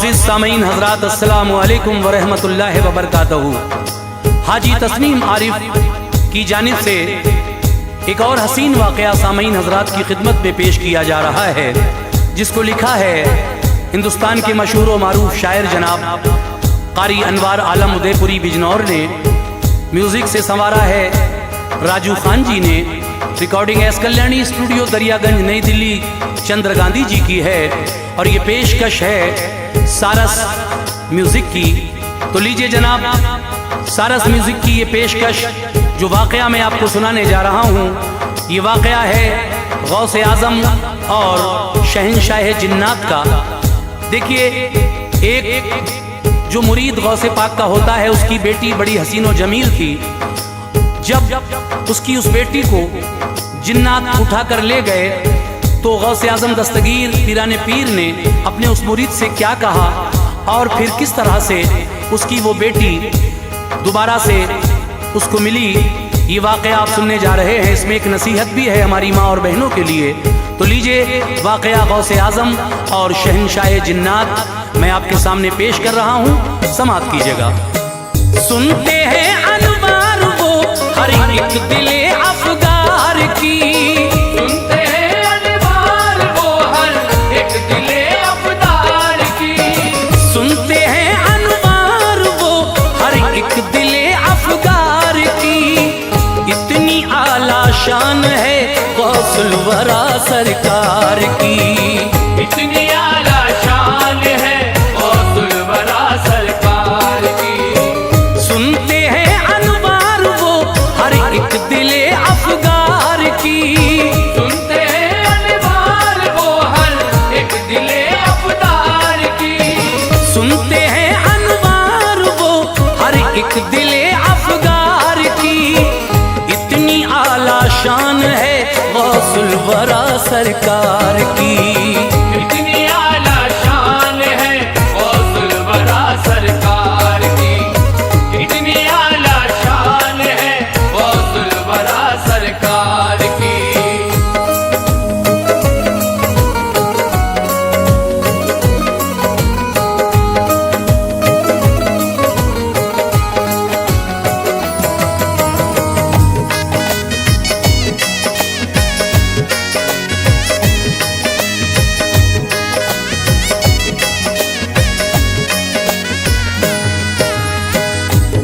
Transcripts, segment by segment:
मुअज़्ज़िज़ सामीन हज़रात, अस्सलामु अलैकुम व रहमतुल्लाहि व बरकातहू। हाजी तस्नीम आरिफ की जानिब से एक और हसीन वाक़या सामीन हज़रात की खिदमत में पेश किया जा रहा है, जिसको लिखा है हिंदुस्तान के मशहूर व मारूफ शायर जनाब क़ारी अनवार आलम उदयपुरी बिजनौर ने। म्यूज़िक से संवारा है राजू खान जी ने। Recording S Kalyani studio Daryaganj नई दिल्ली चंद्र गांधी जी की है और ये पेशकश है सारस म्यूज़िक की। तो लीजिए जनाब, सारस म्यूज़िक की ये पेशकश जो वाक़या मैं आपको सुनाने जा रहा हूँ, ये वाक़या है गौसे आज़म और शहंशाह जिन्नात का। देखिए, एक जो मुरीद गौसे पाक का होता है, उसकी बेटी बड़ी हसीन व जमील थी। जब उसकी उस बेटी को जिन्नात उठा कर ले गए तो गौसे आज़म दस्तगीर पीराने पीर ने अपने उस मुरीद से क्या कहा और फिर किस तरह से उसकी वो बेटी दोबारा से उसको मिली, ये वाक़या आप सुनने जा रहे हैं। इसमें एक नसीहत भी है हमारी माँ और बहनों के लिए। तो लीजिए, वाक़या गौसे आज़म और शहंशाह जिन्नात मैं आपके सामने पेश कर रहा हूँ, समाअत कीजिएगा। सुनते हैं अनवार वो हर एक दिले अफगार की, सुनते हैं अनवार वो हर एक दिले अफगार की, सुनते हैं अनवार वो हर एक दिले अफगार की। इतनी आला शान है गौसुल वरा सरकार की, इतनी आला शान है गौसुल वरा सरकार की। सुनते हैं अनवार वो हर एक दिले अफगार की, सुनते हैं अनवार वो हर एक दिले अफगार की, सुनते हैं अनवार वो हर एक दिले अफगार की। इतनी आला शान है गौसुल वरा सरकार की, इतनी आला शान है गौसुल वरा सरकार की, इतनी आला शान है गौसुल वरा सरकार की।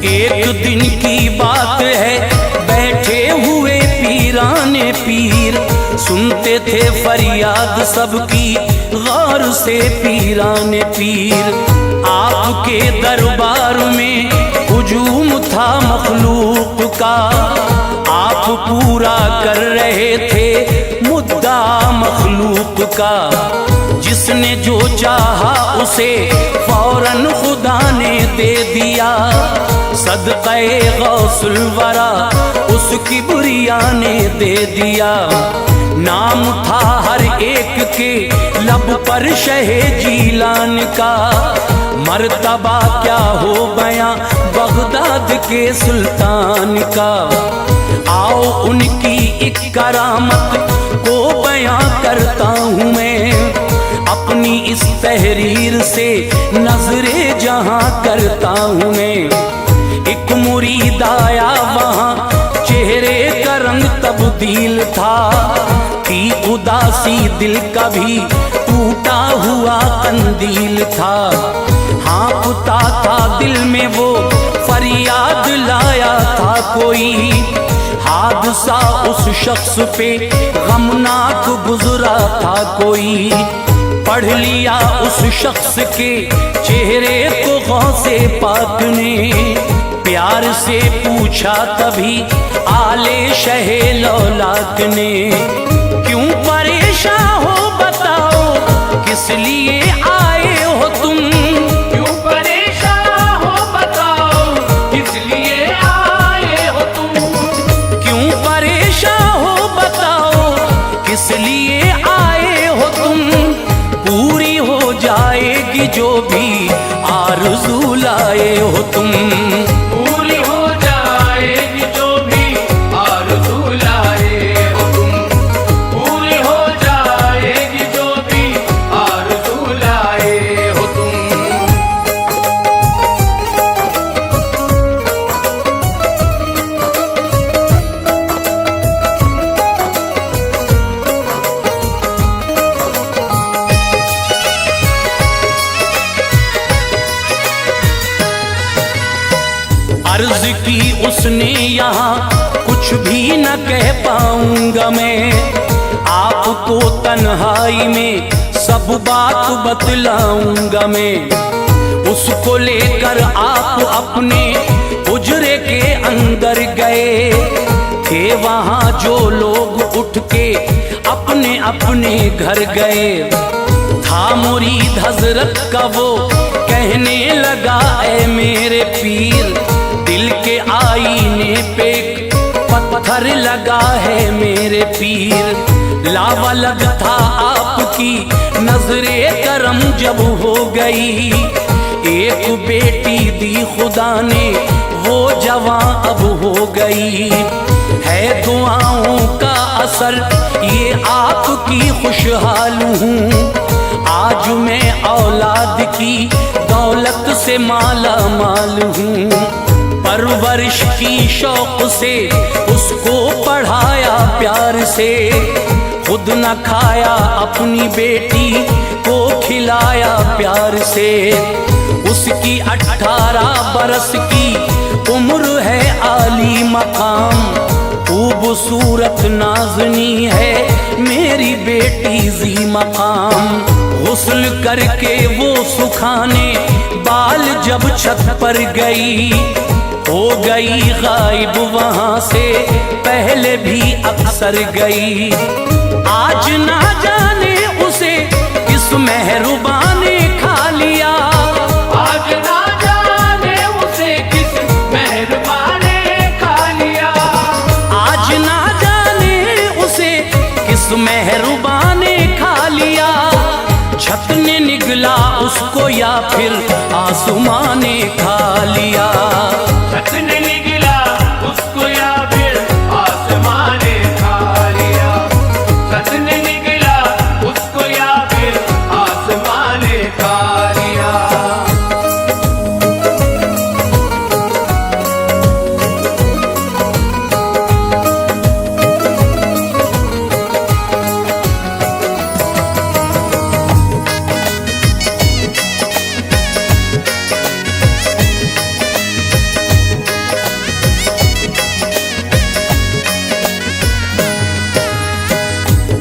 एक दिन की बात है, बैठे हुए पीराने पीर सुनते थे फरियाद सबकी गौर से पीराने पीर। आपके दरबार में हुजूम था मखलूक का, आप पूरा कर रहे थे मुद्दा मखलूक का। जिसने जो चाहा उसे फौरन खुदा ने दे दिया, सदक़े गौसुल वरा उसकी बुरिया ने दे दिया। नाम था हर एक के लब पर शहे जीलान का, मर्तबा क्या हो बयां बगदाद के सुल्तान का। आओ उनकी एक करामत को बयां करता हूँ मैं, अपनी इस तहरीर से नजरे जहां करता हूँ मैं। एक मुरीद आया वहाँ, चेहरे का रंग तब्दील था, थी उदासी दिल का भी टूटा हुआ कंदील था। हाँफता था दिल में वो फरियाद लाया था कोई, हादसा उस शख्स पे गमनाक गुजरा था कोई। पढ़ लिया उस शख्स के चेहरे को गौसे पाक ने, प्यार से पूछा तभी आले शहे लौलाक ने। क्यों परेशान हो बताओ, किस लिए आए हो तुम? क्यों परेशान हो बताओ, किस लिए आए हो तुम? क्यों परेशान हो बताओ, किस लिए आए हो तुम? पूरी हो जाएगी जो भी आरज़ू लाए हो तुम, पूरी हो जाएगी जो भी आरज़ू लाए हो तुम, पूरी हो जाएगी जो भी आरज़ू लाए हो तुम। उसने यहाँ कुछ भी न कह पाऊंगा मैं। आपको तन्हाई में सब बात बतलाऊंगा मैं। उसको लेकर आप अपने उजरे के अंदर गए थे। वहाँ जो लोग उठ के अपने अपने घर गए। था मुरीद हजरत का वो कहने लगा, ऐ मेरे पीर, दिल के आईने पे पत्थर लगा है मेरे पीर। लावालग था आपकी नजरे करम जब हो गई। एक बेटी दी खुदा ने, वो जवां अब हो गई। है दुआओं का असर ये आपकी खुशहाल हूँ। आज मैं औलाद की दौलत से माला माल हूँ। परवरिश की शौक से उसको पढ़ाया प्यार से। खुद न खाया अपनी बेटी को खिलाया प्यार से। उसकी 18 बरस की उम्र है, आली मकाम खूबसूरत नाज़नी है मेरी बेटी जी मकाम। गुस्ल करके वो सुखाने बाल जब छत पर गई, हो गई गायब वहाँ से पहले भी अक्सर गई। आज ना जाने उसे किस मेहरबान ने खा लिया। आज ना जाने उसे किस मेहरबान ने खा लिया। आज ना जाने उसे किस मेहरबान ने खा लिया। छत ने निगला उसको या फिर आसमां ने खा लिया। छत ने निगला उसको या फिर आसमां ने खा लिया। छत ने निगला उसको या फिर आसमां ने खा लिया।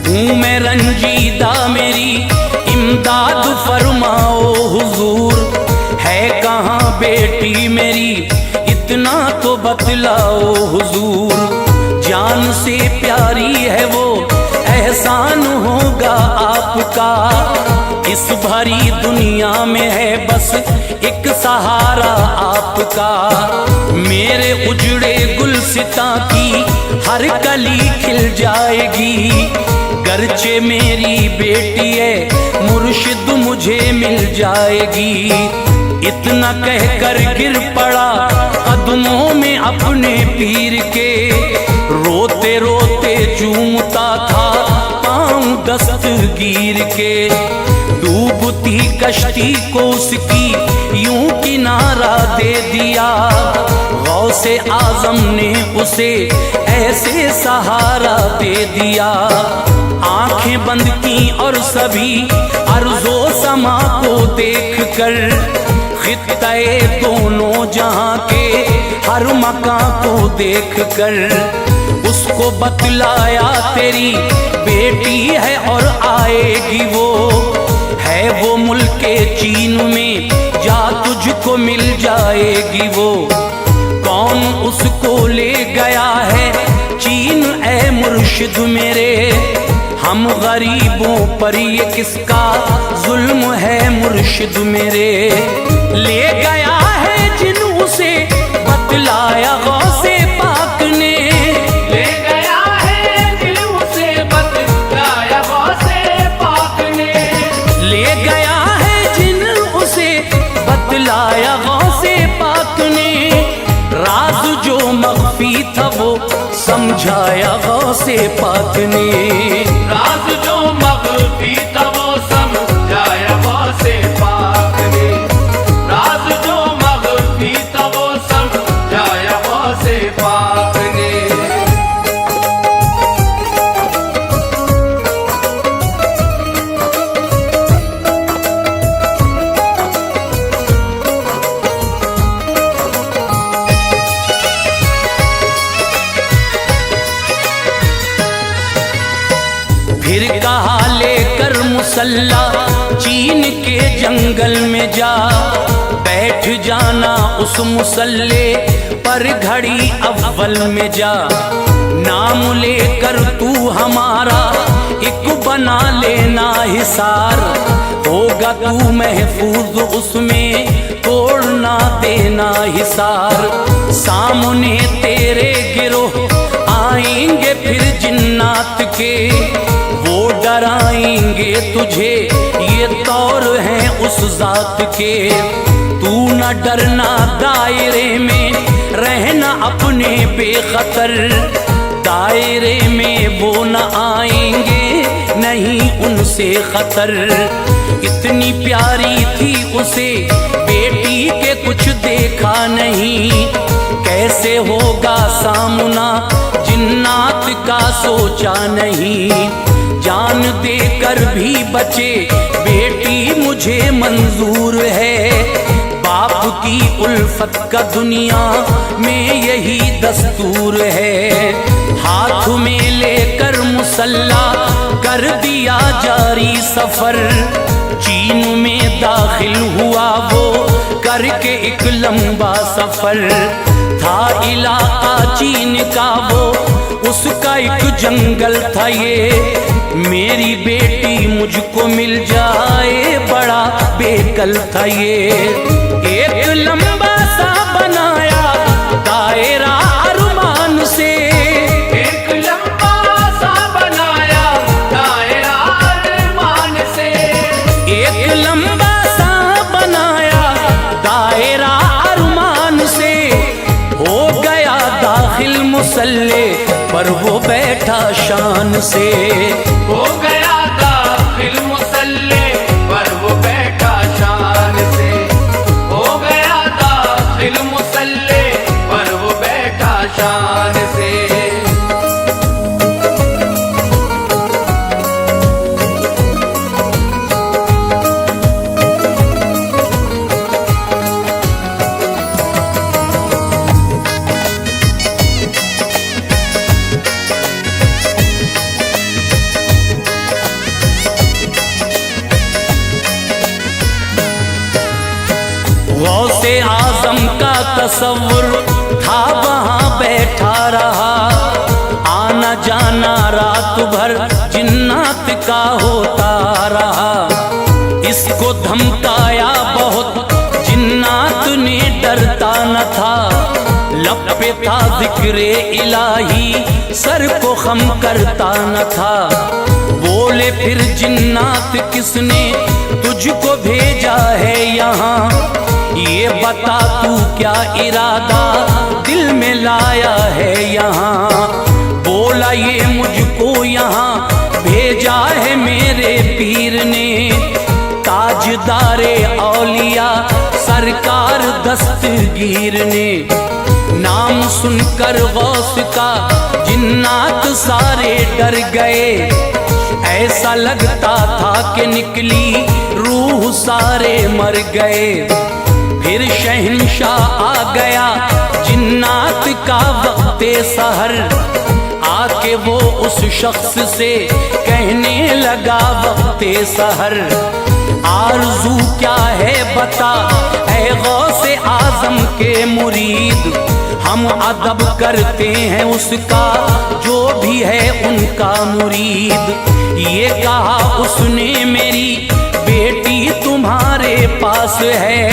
हूँ मैं रंजीदा, मेरी इमदाद फरमाओ हुजूर। है कहाँ बेटी मेरी, इतना तो बतलाओ हुजूर। जान से प्यारी है वो, एहसान होगा आपका। इस भरी दुनिया में है बस एक सहारा आपका। मेरे उजड़े गुलसिता की हर कली खिल जाएगी। गर्चे मेरी बेटी है मुर्शिद मुझे मिल जाएगी। इतना कहकर गिर पड़ा कदमों में अपने पीर के। रोते रोते चूमता था पाँव दस्तगीर के। डूबती कश्ती को उसकी यूं किनारा दे दिया। गौसे आजम ने उसे ऐसे सहारा दे दिया। आंखें बंद की और सभी अर्जो समा को देख कर, खित्ते दोनों जहां के हर मकां को देख कर, उसको बतलाया तेरी बेटी है और आएगी वो। है वो मुल्के चीन में, जा तुझको मिल जाएगी वो। कौन उसको ले गया है चीन ऐ मुर्शिद मेरे। हम गरीबों पर ये किसका जुल्म है मुर्शिद मेरे। ले गया है जिन उसे बतलाया गौसे पाक ने। ले गया है जिन उसे बतलाया गौसे पाक ने। ले गया है जिन उसे बतलाया गौसे पाक ने। राज जो मख्फी था वो समझाया गौसे पाक ने। राज जो मख्फी था वो समझाया गौसे पाक ने। राज जो मख्फी था वो समझाया गौसे पाक ने। फिर कहा लेकर मुसल्ला चीन के जंगल में जा, बैठ जाना उस मुसल्ले पर घड़ी अव्वल में जा। नाम लेकर तू हमारा एक बना लेना हिसार, होगा तू महफूज उसमें तोड़ना देना हिसार। सामने तेरे गिरोह आएंगे फिर जिन्नात के, वो डराएंगे तुझे ये तौर हैं उस जात के। तू न डरना दायरे में रहना अपने बेखतर, दायरे में वो न आएंगे नहीं उनसे खतर। इतनी प्यारी थी उसे बेटी के कुछ देखा नहीं, कैसे होगा सामना जिन्नात का सोचा नहीं। जान देकर भी बचे बेटी मुझे मंजूर है, बाप की उल्फत का दुनिया में यही दस्तूर है। हाथ में लेकर मुसल्ला कर दिया जारी सफर, चीन में दाखिल हुआ वो करके एक लंबा सफर। था इलाका चीन का वो, उसका एक जंगल था ये। मेरी बेटी मुझको मिल जाए बड़ा बेकल था ये। एक लंबा सा बनाया दायरा अरमान से, एक लंबा सा बनाया दायरा अरमान से। एक लंबा सा बनाया दायरा अरमान से। हो गया दाखिल मुसल्ले पर वो बैठा शान से, हो गया दाखिल मुसल्ले पर वो बैठा शान से। हो गया दाखिल मुसल्ले पर वो बैठा शान से। गौसे आजम का तसव्वुर था वहाँ बैठा रहा, आना जाना रात भर जिन्नात का होता रहा। इसको धमकाया बहुत जिन्नात ने डरता न था, लब पे था जिक्रे इलाही सर को खम करता न था। बोले फिर जिन्नात किसने तुझको भेजा है यहाँ, ये बता तू क्या इरादा दिल में लाया है यहाँ। बोला ये मुझको यहाँ भेजा है मेरे पीर ने, ताजदारे औलिया सरकार दस्तगीर ने। नाम सुनकर गौस का जिन्नात सारे डर गए, ऐसा लगता था कि निकली रूह सारे मर गए। फिर शहंशाह आ गया जिन्नात का वक्ते सहर, आके वो उस शख्स से कहने लगा वक्ते सहर। आरज़ू क्या है बता ऐ गौसे आज़म के मुरीद, हम अदब करते हैं उसका जो भी है उनका मुरीद। ये कहा उसने मेरी बेटी तुम्हारे पास है,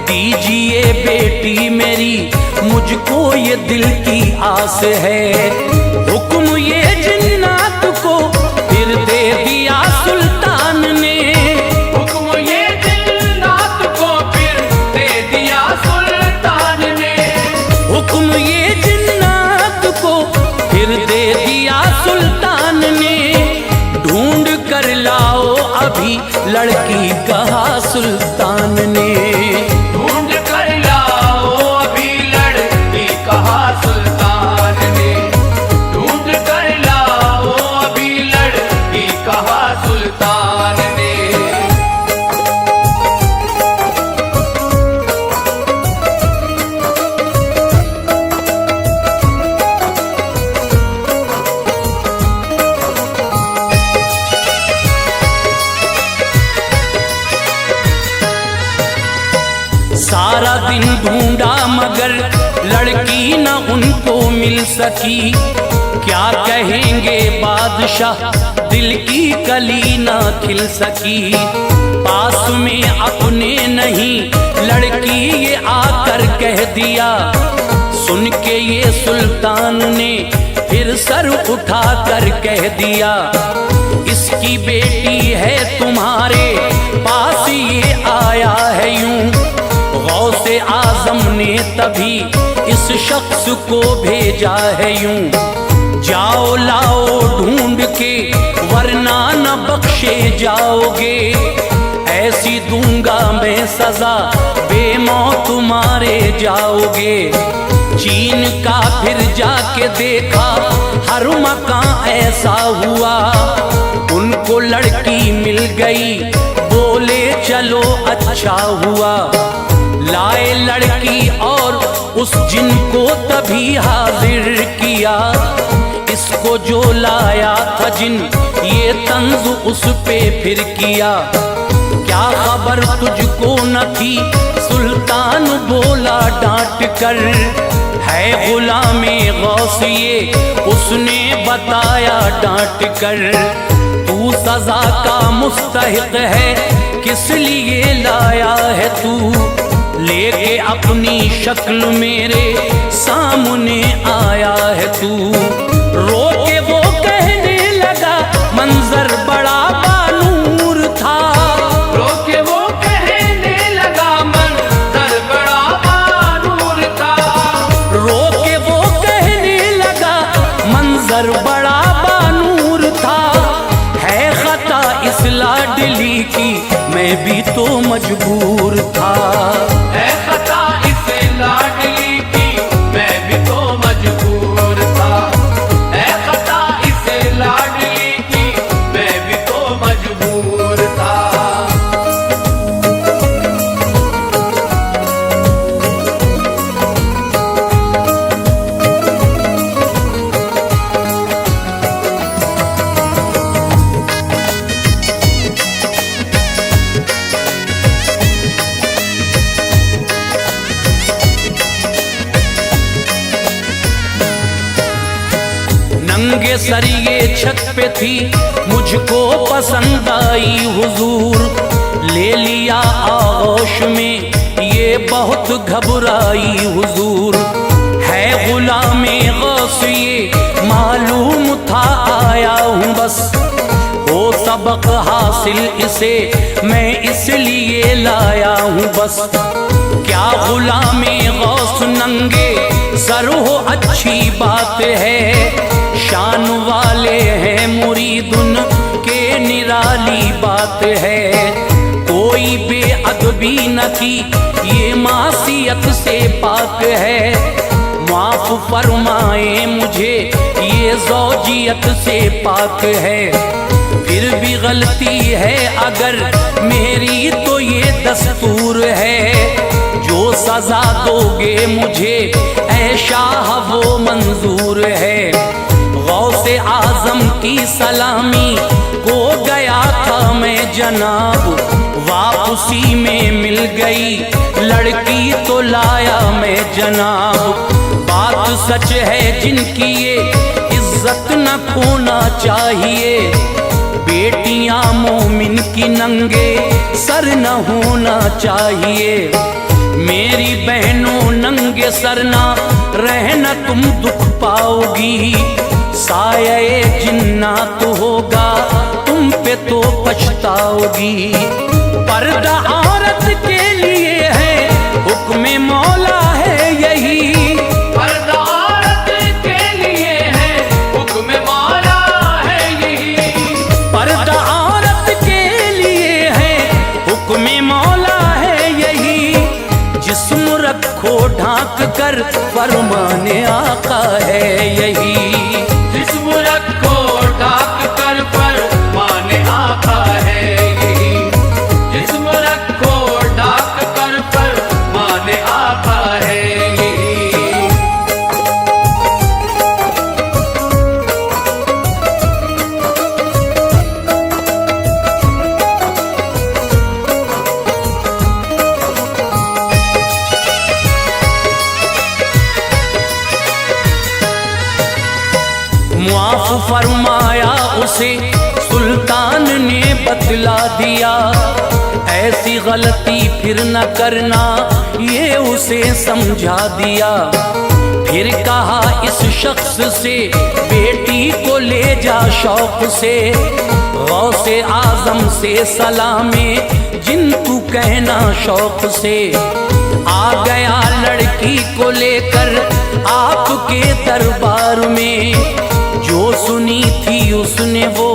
दीजिए बेटी मेरी मुझको ये दिल की आस है। हुक्म ये जिन्नात को फिर दे दिया सुल्तान ने, हुक्म ये जिन्नात को फिर दे दिया सुल्तान ने। हुक्म ये जिन्नात को फिर दे दिया सुल्तान ने। ढूंढ कर लाओ अभी लड़की कहा सुल्तान ने, ढूंढ कर लाओ अभी लड़की कहा सुल्तान ने। ढूंढ कर लाओ अभी लड़की कहा सुल्तान ने। ढूंढा मगर लड़की न उनको मिल सकी। क्या कहेंगे बादशाह, दिल की कली न खिल सकी। पास में अपने नहीं लड़की ये आकर कह दिया। सुन के ये सुल्तान ने फिर सर उठा कर कह दिया, इसकी बेटी है तुम्हारे पास ये आया है यूं। गौसे आजम ने तभी इस शख्स को भेजा है यूं। जाओ लाओ ढूंढ के वरना न बख्शे जाओगे। ऐसी दूंगा मैं सजा बेमौत मारे जाओगे। चीन का फिर जाके देखा हर मकान ऐसा हुआ। उनको लड़की मिल गई, बोले चलो अच्छा हुआ। लाए लड़की और उस जिन को तभी हाजिर किया। इसको जो लाया था जिन ये तंज उस पे फिर किया। क्या खबर तुझको न थी, सुल्तान बोला डांट कर। है गुलामे गौस ये उसने बताया डांट कर। तू सजा का मुस्तहिक है, किस लिए लाया है तू। लेके अपनी शक्ल मेरे सामने आया है तू। रो के वो कहने लगा मंजर बड़ा बानूर था। रो के वो कहने लगा मंजर बड़ा बानूर था। रो के वो कहने लगा मंजर बड़ा बानूर था। है खता इस लाडली की मैं भी तो मजबूर था। है खता इस लाडली की मैं भी तो मजबूर था। है खता इस लाडली की मैं भी तो मजबूर था। नंगे सर ये छत पे थी, मुझको पसंद आई हुजूर। ले लिया आगोश में ये बहुत घबराई हुजूर। है गुलामे गौस ये मालूम था आया हूँ बस। हो सबक हासिल इसे मैं इसलिए लाया हूँ बस। क्या गुलामे गौस नंगे सर हो अच्छी बात है। शान वाले हैं मुरीदुन के निराली बात है। कोई बेअदबी न की ये मासियत से पाक है। माफ फरमाए मुझे ये ज़ौजियत से पाक है। फिर भी गलती है अगर मेरी तो ये दस्तूर है। जो सजा दोगे मुझे ऐ शाह वो मंजूर है। गौसे आजम की सलामी को गया था मैं जनाब। वापसी में मिल गई लड़की तो लाया मैं जनाब। बात सच है जिनकी ये इज्जत न खोना चाहिए। बेटियां मोमिन की नंगे सर न होना चाहिए। मेरी बहनों नंगे सर ना रहना तुम दुख पाओगी। साये जिन्नात होगा तुम पे तो पछताओगी। पर्दा औरत के लिए है हुक्म मौला है यही। पर्दा औरत के लिए है हुक्म मौला है यही। पर्दा औरत के लिए है हुक्म मौला है यही। जिस्म रखो ढांक कर फरमाने आका है यही। जिस्म रखो ढाक कर फरमाने आका है यही। जिस्म रखो ढाक कर फरमाने आका है यही। मुआफ फरमाया उसे सुल्तान ने बतला दिया, ऐसी गलती फिर न करना ये उसे समझा दिया। फिर कहा इस शख्स से बेटी को ले जा शौक से, गौसे आजम से सलामे जिन तू कहना शौक से। आ गया लड़की को लेकर आपके दरबार में, जो सुनी थी उसने वो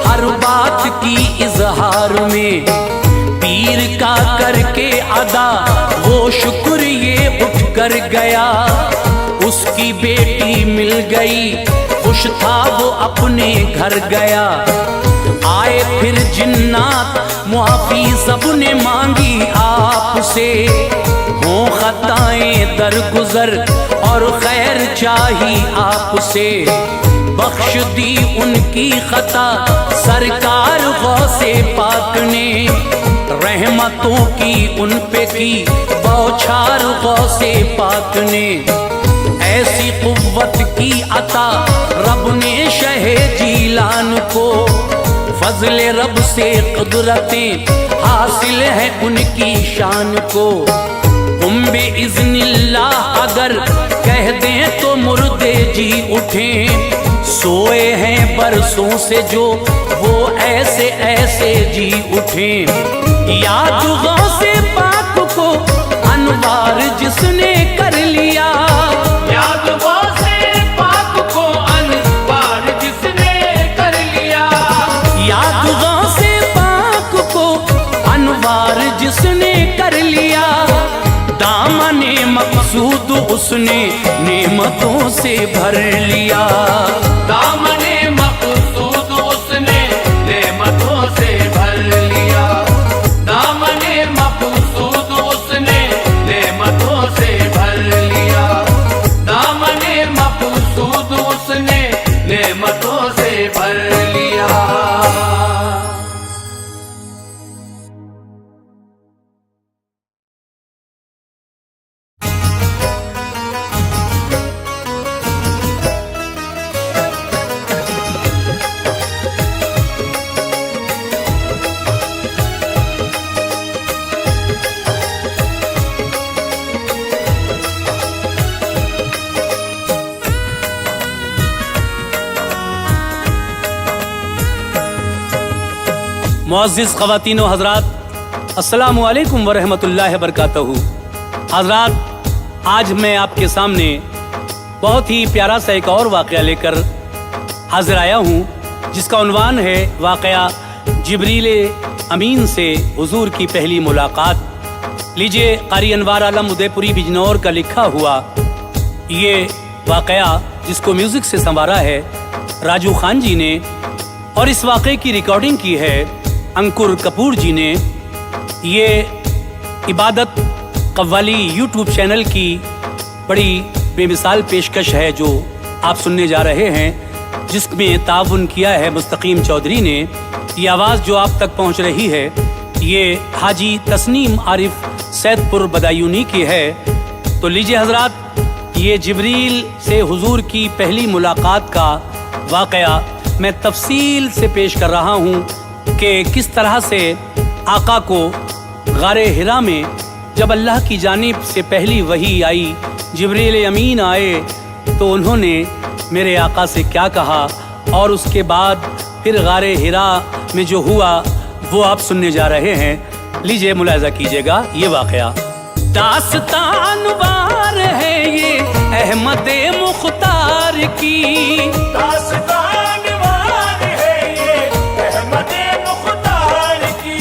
हर बात की इजहार में। पीर का करके अदा वो शुक्र ये उठ कर गया, उसकी बेटी मिल गई खुश था वो अपने घर गया। आए फिर जिन्नात मुआफी सबने मांगी आपसे, हो खताएं दरगुजर और खैर चाही आपसे। बख्श दी उनकी खता सरकार गौसे पाक ने, रहमतों की उन पे की बौछार गौसे पाक ने। ऐसी कुव्वत की अता रब ने शहे जीलान को, फजले रब से कुदरतें हासिल है उनकी शान को। उम्बे इज़्निल्लाह अगर कह दें तो मुर्दे जी उठें, सोए हैं बरसों से जो वो ऐसे ऐसे जी उठें। याद गौसे पाक को अनवार जिसने कर लिया, याद गौसे पाक को अनवार जिसने कर लिया। याद गौसे पाक को अनवार जिसने कर लिया। दामने मकसूद उसने नेमतों से भर लिया, दामने मकसूद उसने नेमतों से भर लिया। दामने मकसूद उसने नेमतों से भर लिया। दामने मकसूद उसने नेमतों से भर लिया। मुअज़्ज़िज़ ख़वातीन व हज़रात, अस्सलामु अलैकुम व रहमतुल्लाहि व बरकातहू। हज़रात, आज मैं आपके सामने बहुत ही प्यारा सा एक और वाक़या लेकर हाजिर आया हूँ, जिसका उन्वान है वाक़या जिब्रील अमीन से हुज़ूर की पहली मुलाकात। लीजिए, क़ारी अनवार आलम उदयपुरी बिजनौर का लिखा हुआ ये वाक़या, जिसको म्यूज़िक से संवारा है राजू खान जी ने, और इस वाक़े की रिकॉर्डिंग की है अंकुर कपूर जी ने। ये इबादत कव्वाली यूट्यूब चैनल की बड़ी बेमिसाल पेशकश है जो आप सुनने जा रहे हैं, जिसमें ताउन किया है मुस्तकीम चौधरी ने। ये आवाज़ जो आप तक पहुंच रही है ये हाजी तस्नीम आरिफ सैदपुर बदायूनी की है। तो लीजिए हजरात, ये जिब्रील से हुजूर की पहली मुलाकात का वाक़या मैं तफसील से पेश कर रहा हूँ कि किस तरह से आका को गारे हिरा में जब अल्लाह की जानिब से पहली वही आई, जिब्रील अमीन आए, तो उन्होंने मेरे आका से क्या कहा, और उसके बाद फिर गारे हिरा में जो हुआ वो आप सुनने जा रहे हैं। लीजिए मुलाहिज़ा कीजिएगा ये वाक़या। दास्तान वार है ये अहमद मुख्तार की, दास्तान वार है ये अहमद मुख्तार की।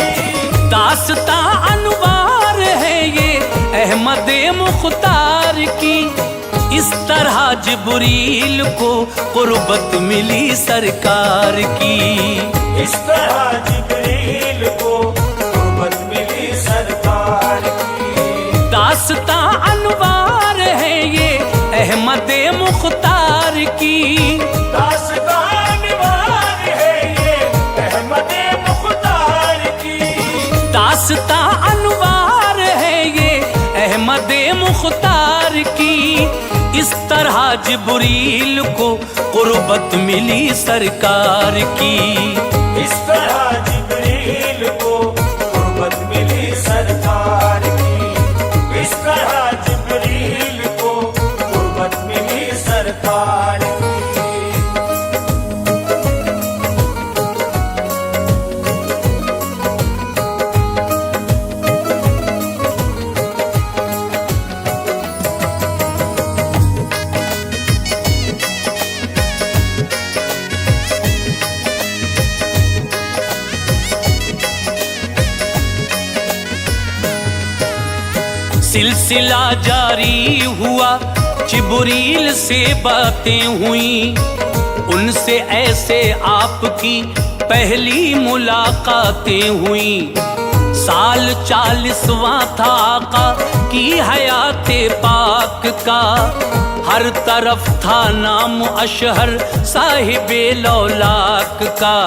दास्तान वार है ये अहमद मुख्तार की। इस तरह जिब्रील को कुर्बत मिली सरकार की, इस तरह जिब्रील को कुर्बत मिली सरकार की। दास्तान अनवार है ये अहमद मुख्तार की। दास्तान वार है ये अहमद मुख्तार की। दास्तान अनवार है ये अहमद मुख्तार की। इस तरह जिब्रील को कुर्बत मिली सरकार की। इस तरह जिब्रील को कुर्बत मिली सरकार की। इस तरह जिब्रील को कुर्बत मिली सरकार की। सिलसिला जारी हुआ, जिब्रील से बातें हुई, उनसे ऐसे आपकी पहली मुलाकातें हुई। साल 40वां था आका की हयाते पाक का, हर तरफ था नाम अशहर साहिबे लौलाक का।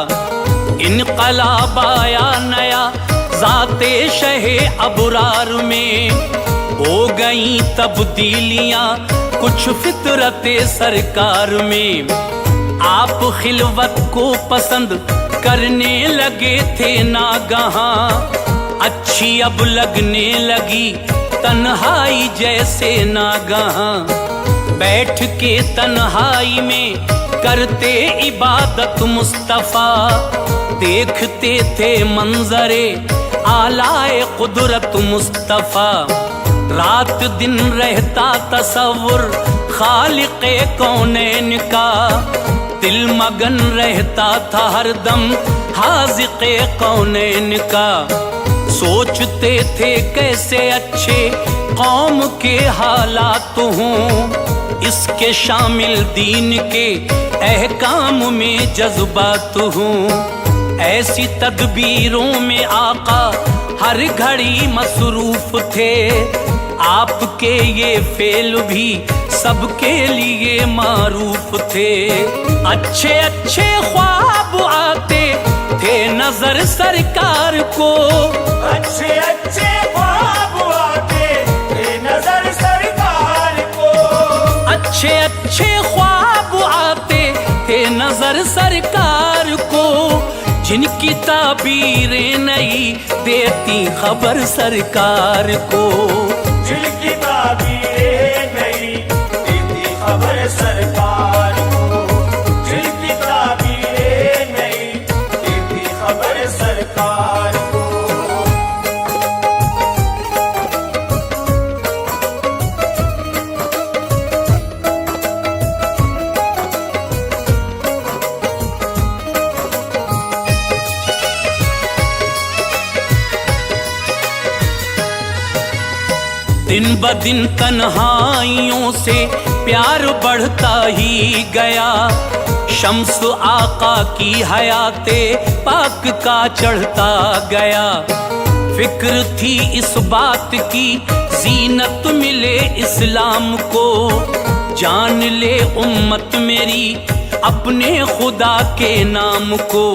इनकलाब आया नया ज़ाते शहे अबरार में, हो गई तब्दीलियां कुछ फितरते सरकार में। आप खिलवत को पसंद करने लगे थे नागहां, अच्छी अब लगने लगी तन्हाई जैसे नागहां। बैठ के तन्हाई में करते इबादत मुस्तफा, देखते थे मंजरे आलाए कुदरत मुस्तफा। रात दिन रहता तसव्वुर खालिक़े कौनैन का, दिल मगन रहता था हरदम हाज़िक़े कौनैन का। सोचते थे कैसे अच्छे कौम के हालात हों, इसके शामिल दीन के अहकाम में जज्बात हों। ऐसी तदबीरों में आका हर घड़ी मसरूफ थे, आपके ये फेल भी सबके लिए मारूफ थे। अच्छे अच्छे ख्वाब आते थे नजर सरकार को, अच्छे अच्छे ख्वाब आते थे नजर सरकार को। अच्छे अच्छे ख्वाब आते थे नजर सरकार को, जिनकी ताबीरें नहीं देती खबर सरकार को। जिनकी ताबीरें नहीं देती खबर सरकार को। जिनकी ताबीरें नहीं देती खबर सरकार को। दिन ब दिन तन्हाइयों से प्यार बढ़ता ही गया, शम्स आका की हयाते पाक का चढ़ता गया। फिक्र थी इस बात की जीनत मिले इस्लाम को, जान ले उम्मत मेरी अपने खुदा के नाम को।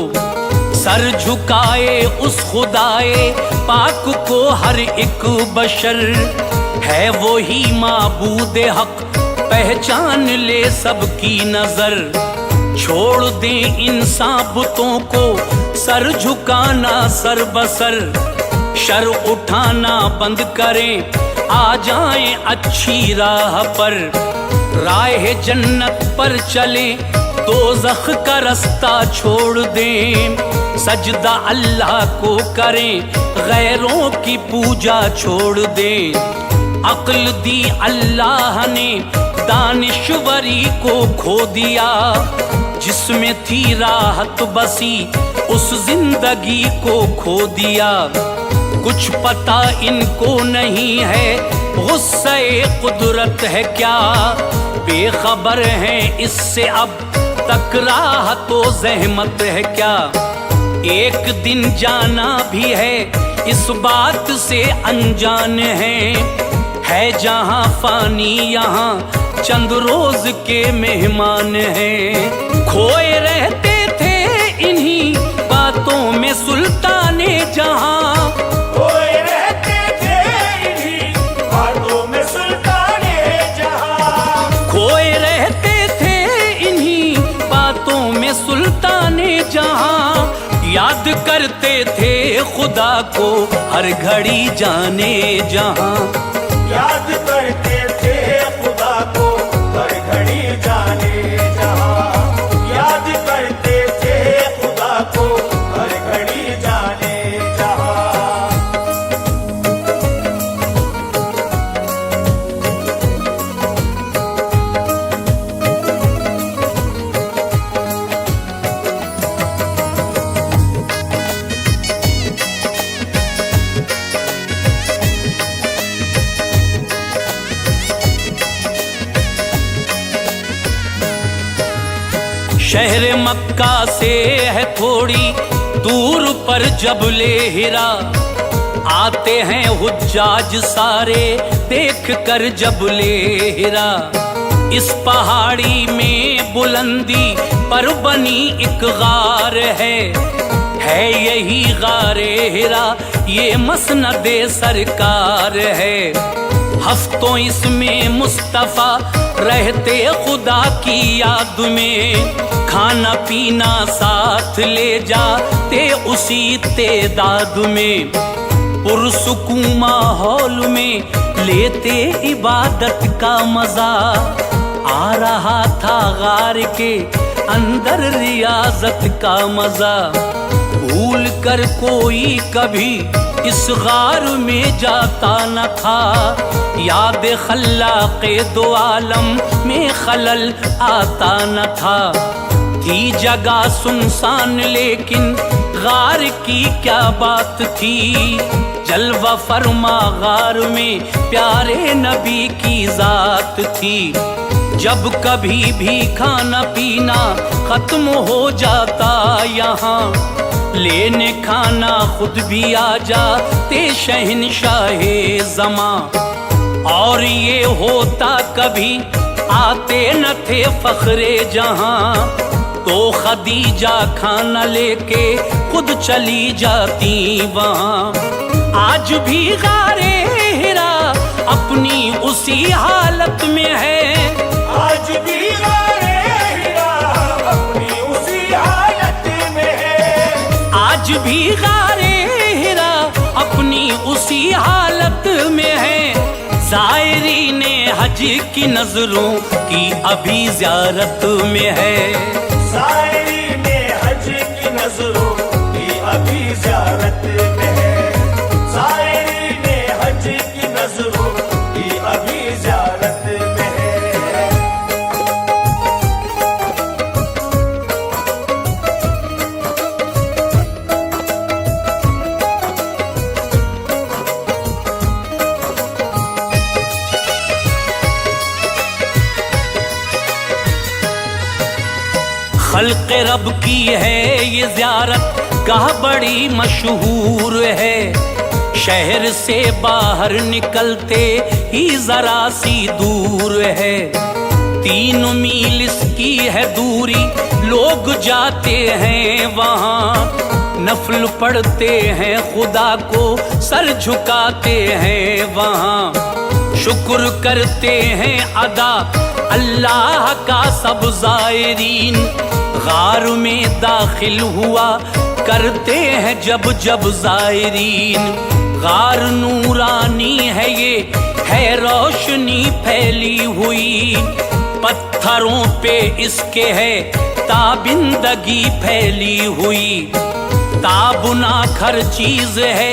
सर झुकाए उस खुदाए पाक को हर एक बशर, है वो ही माबूद हक पहचान ले सबकी नजर। छोड़ दे इंसान बुतों को सर झुकाना सर बसर, शर उठाना बंद करें आ जाएं अच्छी राह पर। राह जन्नत पर चले दोज़ख का रास्ता छोड़ दें, सजदा अल्लाह को करें गैरों की पूजा छोड़ दें। अक्ल दी अल्लाह ने दानिश्वरी को खो दिया, जिसमें थी राहत बसी उस जिंदगी को खो दिया। कुछ पता इनको नहीं है गुस्से कुदरत है क्या, बेखबर हैं इससे अब तक राह तो ज़हमत है क्या। एक दिन जाना भी है इस बात से अनजान है जहां फानी यहाँ चंद रोज के मेहमान हैं। खोए रहते थे इन्हीं बातों में सुल्ताने जहां, खोए रहते थे इन्हीं बातों में सुल्ताने जहां। सुल्ताने जहां, याद करते थे खुदा को हर घड़ी जाने जहां। याद करते थे खुदा को हर घड़ी जाने जहां, याद करते थे खुदा को हर घड़ी जाने जहां। शहर मक्का से है थोड़ी दूर पर जबले हिरा, आते हैं हुज्जाज सारे देख कर जबले हिरा। इस पहाड़ी में बुलंदी पर बनी एक गार है यही गारे हिरा, ये मसनदे सरकार है। हफ्तों इसमें मुस्तफा रहते खुदा की याद में, खाना पीना साथ ले जाते उसी तेदाद में। पुरसुकून माहौल में लेते इबादत का मजा, आ रहा था गार के अंदर रियाजत का मजा। भूल कर कोई कभी इस गार में जाता न था, याद खल्लाक़े दो आलम में खलल आता न था। थी जगह सुनसान लेकिन गार की क्या बात थी, जलवा फरमा गार में प्यारे नबी की जात थी। जब कभी भी खाना पीना खत्म हो जाता यहाँ, लेने खाना खुद भी आ जाते शहंशाहे ज़मां। और ये होता कभी आते न थे फखरे जहां, तो खदीजा खाना लेके खुद चली जाती वहां। आज भी गारे हिरा अपनी उसी हालत में है, आज भी गारे हिरा अपनी उसी हालत में है। आज भी गारे हिरा अपनी उसी हालत में है। ज़ायरीन हज की नजरों की अभी ज़ियारत में है, ज़ायरीन हज की नजरों की अभी ज़ियारत में है। ज़ायरीन हज की नजरों की अभी ज़ियारत में है। खल्क़ रब की है ये ज़ियारत गाह बड़ी मशहूर है। शहर से बाहर निकलते ही जरा सी दूर है, 3 मील इसकी है दूरी। लोग जाते हैं वहाँ, नफल पढ़ते हैं खुदा को सर झुकाते हैं वहाँ। शुक्र करते हैं अदा अल्लाह का सब ज़ायरीन, गार में दाखिल हुआ करते हैं जब जब ज़ायरीन। गार नूरानी है ये है रोशनी फैली हुई, पत्थरों पे इसके है ताबिंदगी फैली हुई। ताबुनाक हर चीज है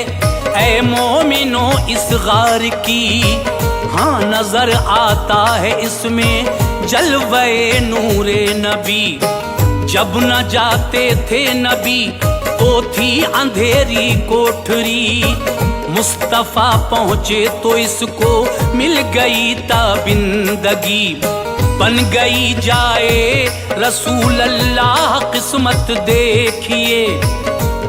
ऐ मोमिनो इस गार की, हाँ नजर आता है इसमें जलवे नूरे नबी। जब न जाते थे नबी तो थी अंधेरी कोठरी, मुस्तफा पहुँचे तो इसको मिल गई ताबिंदगी। बन गई जाए रसूल अल्लाह किस्मत देखिए,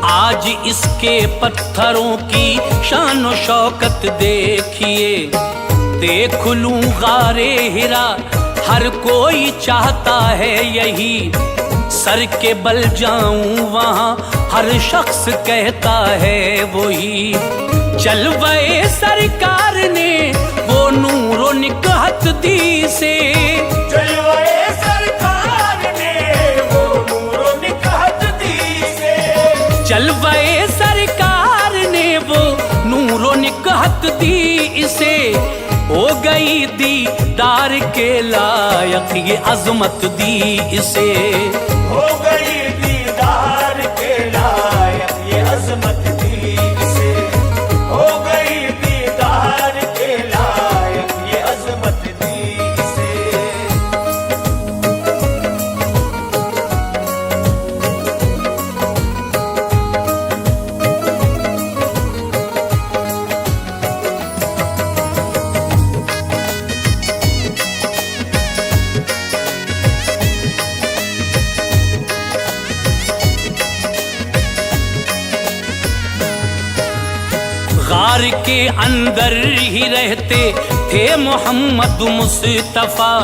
आज इसके पत्थरों की शान व शौकत देखिए। देख लूं गारे हिरा हर कोई चाहता है यही, सर के बल जाऊं वहाँ हर शख्स कहता है वही। जलवे सरकार ने वो नूरो निकहत दी से, जलवे सरकार ने वो नूरो दावत दी इसे, हो गई दीदार के लायक ये अजमत दी इसे। हो गई दीदार के लायक ये अजमत दी इसे, हो गई दीदार के लायक ये अजमत दी इसे। गार के अंदर ही रहते थे मोहम्मद मुस्तफा,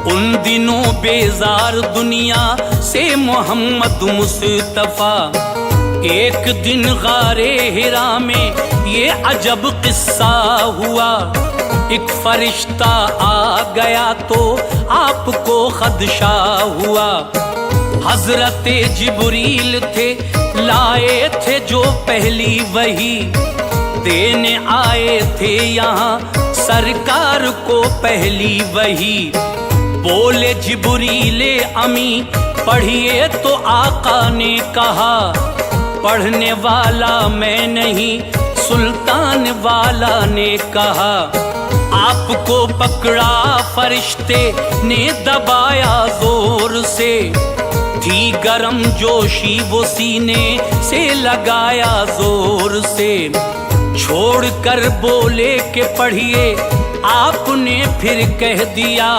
उन दिनों बेजार दुनिया से मोहम्मद मुस्तफा। एक दिन गारे हिरा में ये अजब किस्सा हुआ, एक फरिश्ता आ गया तो आपको खदशा हुआ। हजरत जिब्रील थे, लाए थे जो पहली वही, देने आए थे यहाँ सरकार को पहली वही। बोले जिब्रीले अमी पढ़िए तो आका ने कहा, पढ़ने वाला मैं नहीं सुल्तान वाला ने कहा। आपको पकड़ा फरिश्ते ने दबाया जोर से, थी गरम जोशी वो सीने से लगाया जोर से। छोड़ कर बोले के पढ़िए, आपने फिर कह दिया,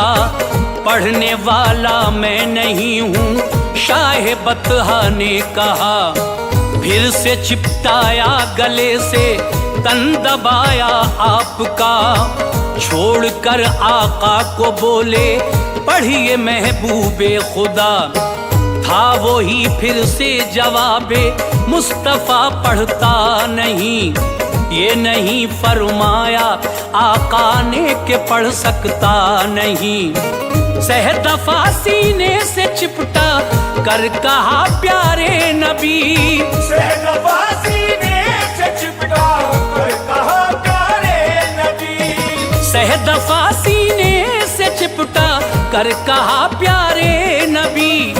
पढ़ने वाला मैं नहीं हूँ शाह बतहा ने कहा। फिर से चिपटाया गले से, तन दबाया आपका, छोड़ कर आका को बोले पढ़िए महबूबे खुदा। था वो ही फिर से जवाबे मुस्तफा पढ़ता नहीं, ये नहीं फरमाया आका ने के पढ़ सकता नहीं। सहदफा सीने से चिपटा कर कहा प्यारे नबी, सहदफा सीने से चिपटा कर कहा प्यारे नबी। सहदफा सीने से चिपटा कर कहा प्यारे नबी।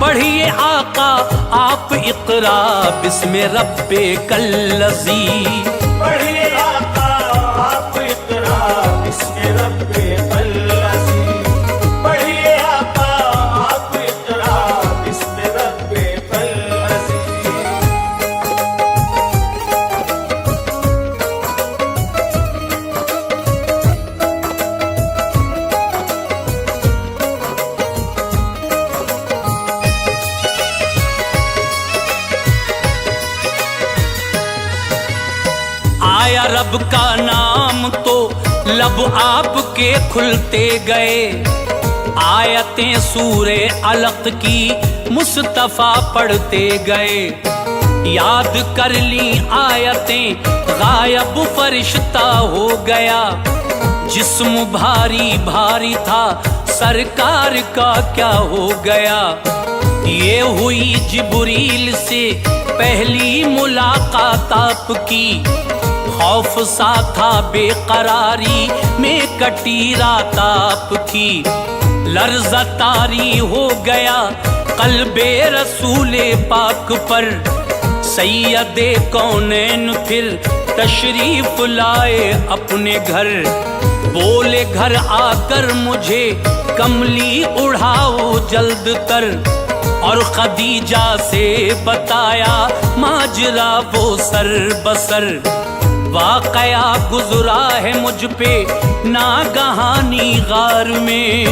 पढ़िए आका आप इक़रा बिस्मि रब्बे कल्लज़ी, पढ़िए आका आप इक़रा बिस्मि रब्बे कल्लज़ी, पढ़िए आका आप इक़रा बिस्मि रब्बे कल्लज़ी। आया रब का नाम तो लब आपके खुलते गए, आयतें सूरे अलक की मुस्तफा पढ़ते गए। याद कर ली आयतें गायब फरिश्ता हो गया, जिस्म भारी भारी था सरकार का क्या हो गया। ये हुई जिब्रील से पहली मुलाकात आपकी, खौफ सा था बेकरारी में कटी रात आपकी। लर्ज़ा तारी हो गया क़ल्बे रसूले पाक पर, सैयदे कौनैन फिर तशरीफ लाए अपने घर। बोले घर आकर मुझे कमली उड़ाओ जल्द तर, और खदीजा से बताया माजरा वो सर बसर। वाक़या गुज़रा है मुझ पे नागहानी गार में,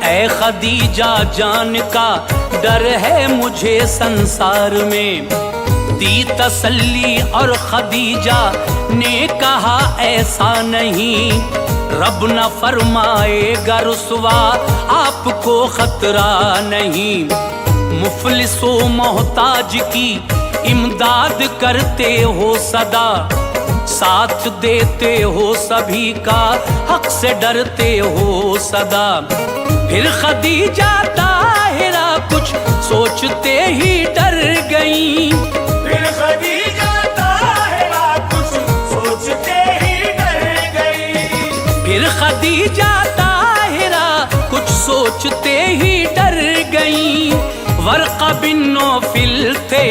ऐ खदीजा जान का डर है मुझे संसार में। दी तसल्ली और खदीजा ने कहा ऐसा नहीं, रब न फरमाएगा रुसवा आपको खतरा नहीं। मुफलिसो मोहताज की इमदाद करते हो सदा, साथ देते हो सभी का हक से डरते हो सदा। फिर खदीजा ताहिरा कुछ सोचते ही डर गई, फिर खदीजा ताहिरा कुछ सोचते ही सोचते ही डर गई। वर्का बिन नौफिल थे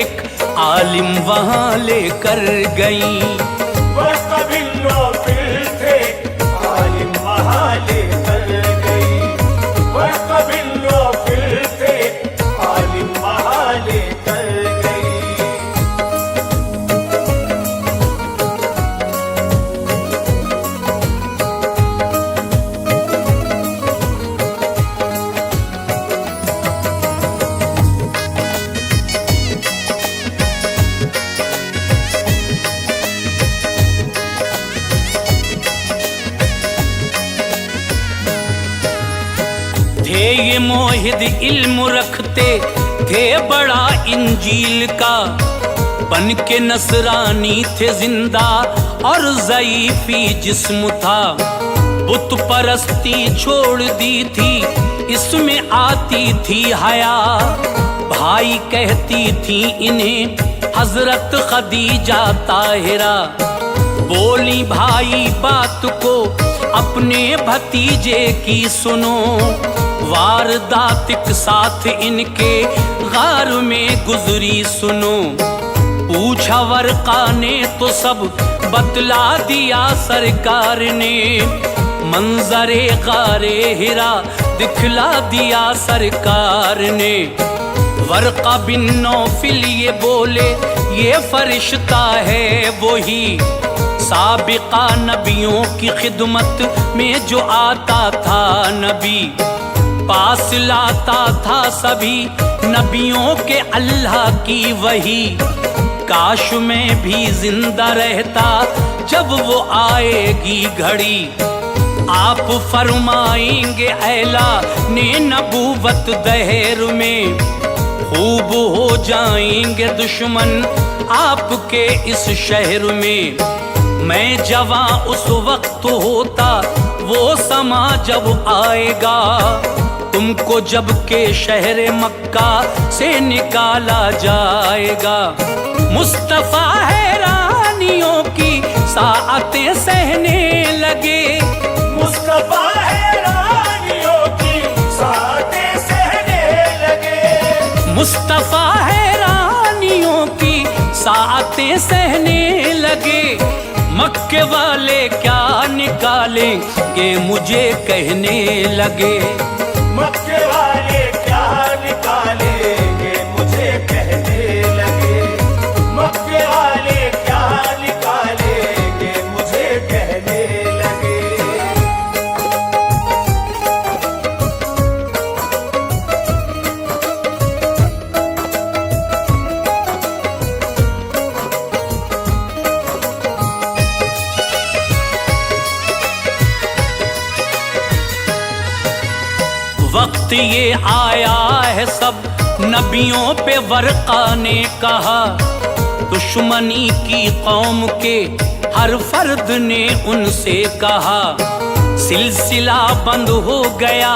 आलिम वहां लेकर गई। वर्का बिन नौफिल थे आलिम वहां लेकर गई। वर्का बिन नौफिल थे आलिम वहां लेकर गई। थे ये मोहिद इल्म रखते थे बड़ा इंजील का, बन के नसरानी थे जिंदा और ज़ईफ़ी जिस्म था। बुत परस्ती छोड़ दी थी इसमें आती थी हया। भाई कहती थी इन्हें हजरत खदीजा ताहिरा। बोली भाई बात को अपने भतीजे की सुनो। वारदात के साथ इनके गार में गुजरी सुनो। पूछा वर्का ने तो सब बतला दिया सरकार ने। मंजरे गारे हिरा दिखला दिया सरकार ने। वर्का बिन नौफिल ये बोले ये फरिश्ता है वही, साबिका नबियों की खिदमत में जो आता था नबी। पास लाता था सभी नबियों के अल्लाह की वही। काश मैं भी जिंदा रहता जब वो आएगी घड़ी। आप फरमाएंगे ऐला ने नबूवत दहर में। खूब हो जाएंगे दुश्मन आपके इस शहर में। मैं जवां उस वक्त होता वो समा जब आएगा। तुमको जब के शहर मक्का से निकाला जाएगा। मुस्तफा हैरानियों की साअतें सहने लगे। मुस्तफा हैरानियों की साअतें सहने लगे। मुस्तफा हैरानियों की साअतें सहने लगे। मक्के वाले क्या निकालेंगे मुझे कहने लगे। मक्के वाले क्या निकालेंगे मुझे कहने लगे। मक्के वाले क्या निकालेंगे मुझे कहने लगे। वक्त ये आया है सब नबियों पे वर्का ने कहा। दुश्मनी की कौम के हर फर्द ने उनसे कहा। सिलसिला बंद हो गया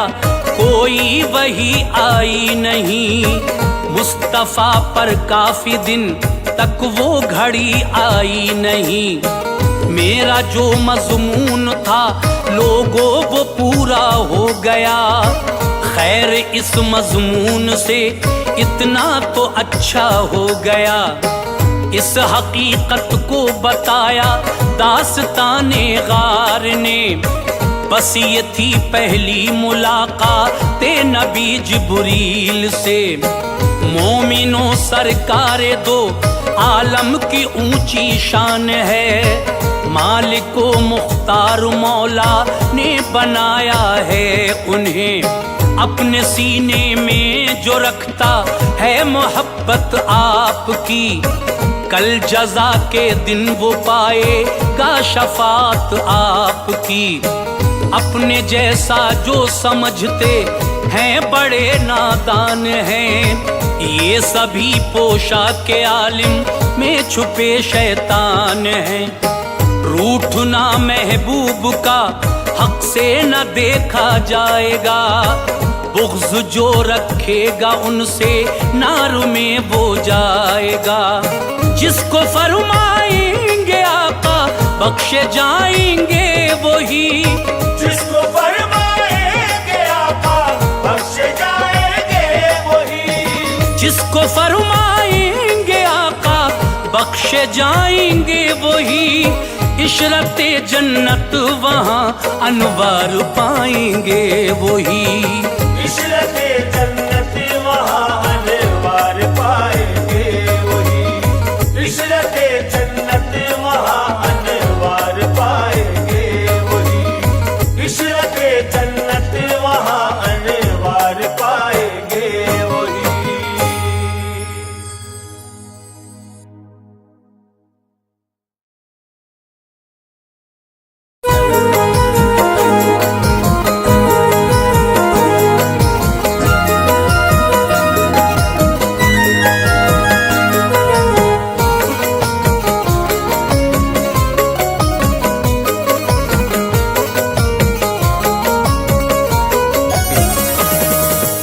कोई वही आई नहीं। मुस्तफा पर काफी दिन तक वो घड़ी आई नहीं। मेरा जो मजमून था लोगों वो पूरा हो गया। खैर इस मजमून से इतना तो अच्छा हो गया। इस हकीकत को बताया दास्ताने गार ने। बस ये थी पहली मुलाकात नबी जिब्रील से। मोमिनो सरकारे दो आलम की ऊंची शान है। मालिको मुख्तार मौला ने बनाया है उन्हें। अपने सीने में जो रखता है मोहब्बत आपकी। कल जजा के दिन वो पाएगा शफात आपकी। अपने जैसा जो समझते हैं बड़े नादान हैं। ये सभी पोशाक आलिम में छुपे शैतान हैं। रूठना महबूब का हक से न देखा जाएगा। बुग़्ज़ जो रखेगा उनसे नार में वो जाएगा। जिसको फरमाएंगे आका बख्शे जाएंगे वही। जिसको फरमाएंगे आका जिसको फरमाएंगे आका बख्शे जाएंगे वही इशरते जन्नत वहाँ अनवार पाएंगे वही इशरते जन्नत वहाँ अनवार पाएंगे वही इशरते जन्नत वहाँ अनवार पाएंगे वही इशरते जन्नत वहाँ अनवार पाएंगे वही।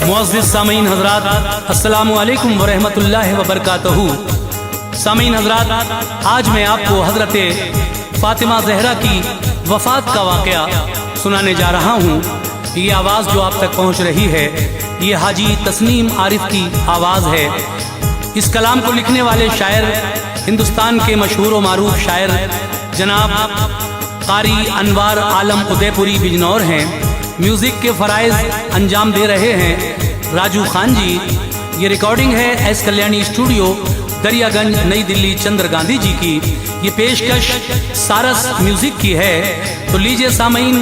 मुअज़्ज़िज़ सामीन हज़रात, अस्सलामु अलैकुम व रहमतुल्लाहि व बरकातहू। सामीन हज़रात, आज मैं आपको हज़रत फ़ातिमा ज़हरा की वफ़ात का वाक़या सुनाने जा रहा हूँ। ये आवाज़ जो आप तक पहुँच रही है ये हाजी तस्नीम आरिफ की आवाज़ है। इस कलाम को लिखने वाले शायर हिंदुस्तान के मशहूर व मारूफ शायर जनाब क़ारी अनवार आलम उदयपुरी बिजनौर हैं। म्यूज़िक के फ़राइज़ अंजाम दे रहे हैं राजू खान जी। ये रिकॉर्डिंग है एस कल्याणी स्टूडियो दरियागंज नई दिल्ली चंद्र गांधी जी की। ये पेशकश सारस म्यूज़िक की है। तो लीजिए सामीन,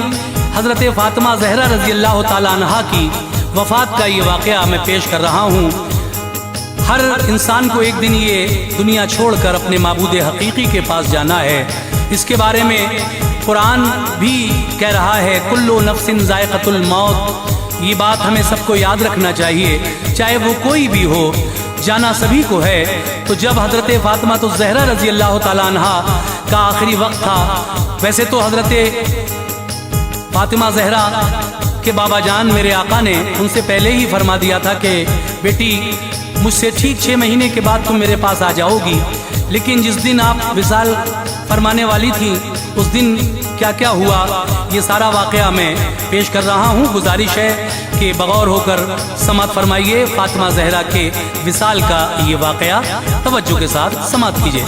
हज़रत फ़ातिमा ज़हरा रज़ी अल्लाह ताला अन्हा की वफ़ात का ये वाक़या मैं पेश कर रहा हूँ। हर इंसान को एक दिन ये दुनिया छोड़कर अपने माबूद हकीकी के पास जाना है। इसके बारे में कुरान भी कह रहा है कुल्लु नफ्सिन ज़ायक़तुल मौत। ये बात हमें सबको याद रखना चाहिए, चाहे वो कोई भी हो, जाना सभी को है। तो जब हज़रत फ़ातिमा तो ज़हरा रज़ी अल्लाह ताला अन्हा का आखिरी वक्त था, वैसे तो हज़रत फ़ातिमा ज़हरा के बाबा जान मेरे आका ने उनसे पहले ही फरमा दिया था कि बेटी मुझसे ठीक 6 महीने के बाद तुम मेरे पास आ जाओगी। लेकिन जिस दिन आप विसाल फरमाने वाली थी उस दिन क्या क्या हुआ ये सारा वाक़या मैं पेश कर रहा हूँ। गुजारिश है कि बगौर होकर समात फरमाइए फ़ातिमा ज़हरा के विसाल का ये वाक़या तवज्जो के साथ समात कीजिए।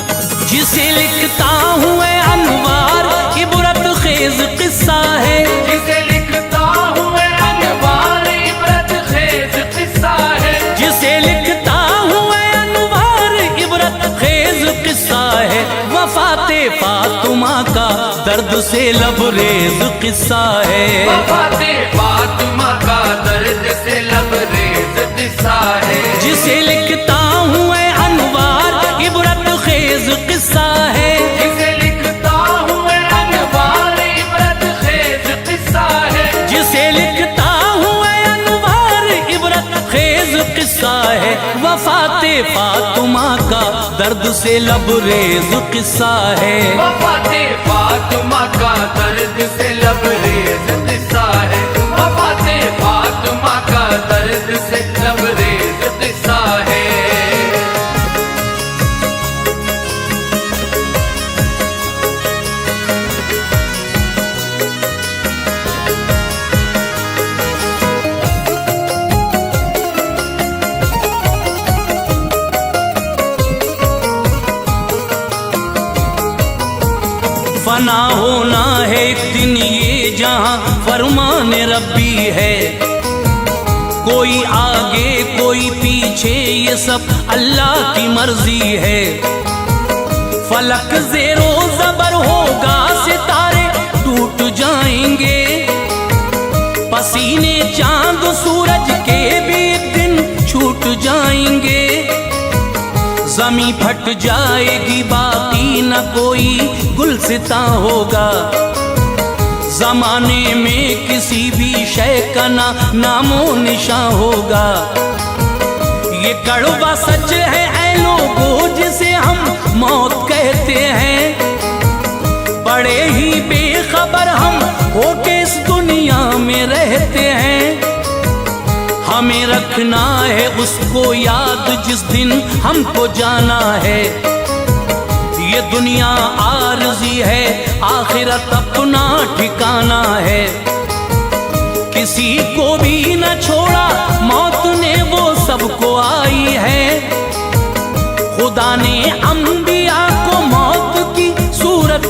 जिसे लिखता हूँ मैं अनवार इबरत खेज किस्सा है, जिसे लिखता हूँ मैं अनवार इबरत खेज किस्सा है, जिसे लिखता हूँ मैं अनवार इबरत खेज किस्सा है। वफ़ाते फ़ातिमा का दर्द से लबरेज किस्सा है, वफ़ाते फ़ातिमा का दर्द से लबरेज किस्सा है। जिसे लिखता हूँ मैं अनवार इबरत खेज किस्सा है, जिसे लिखता हूँ मैं अनवार इबरत खेज किस्सा है, जिसे लिखता हूँ मैं अनवार इबरत खेज किस्सा है। वफ़ाते फ़ातिमा का दर्द से लबरेज किस्सा है, वफ़ाते फ़ातिमा का दर्द से लबरेज किस्सा है, वफ़ाते फ़ातिमा का दर्द से लबरेज किस्सा है। फना होना है एक दिन ये जहां फरमान रब्बी है। कोई आगे कोई पीछे ये सब अल्लाह की मर्जी है। फलक ज़ेरो ज़बर होगा, सितारे टूट जाएंगे, पसीने चांद सूरज के भी एक दिन छूट जाएंगे। ज़मीं फट जाएगी बाकी न कोई गुलसिता होगा। ज़माने में किसी भी शय का ना नामो निशां होगा। ये कड़वा सच है ऐ लोगों जिसे हम मौत कहते हैं। बड़े ही बेखबर हम होके इस दुनिया में रहते हैं। हमें रखना है उसको याद जिस दिन हमको जाना है। ये दुनिया आरज़ी है, आखिरत अपना ठिकाना है। किसी को भी न छोड़ा मौत ने, वो सबको आई है।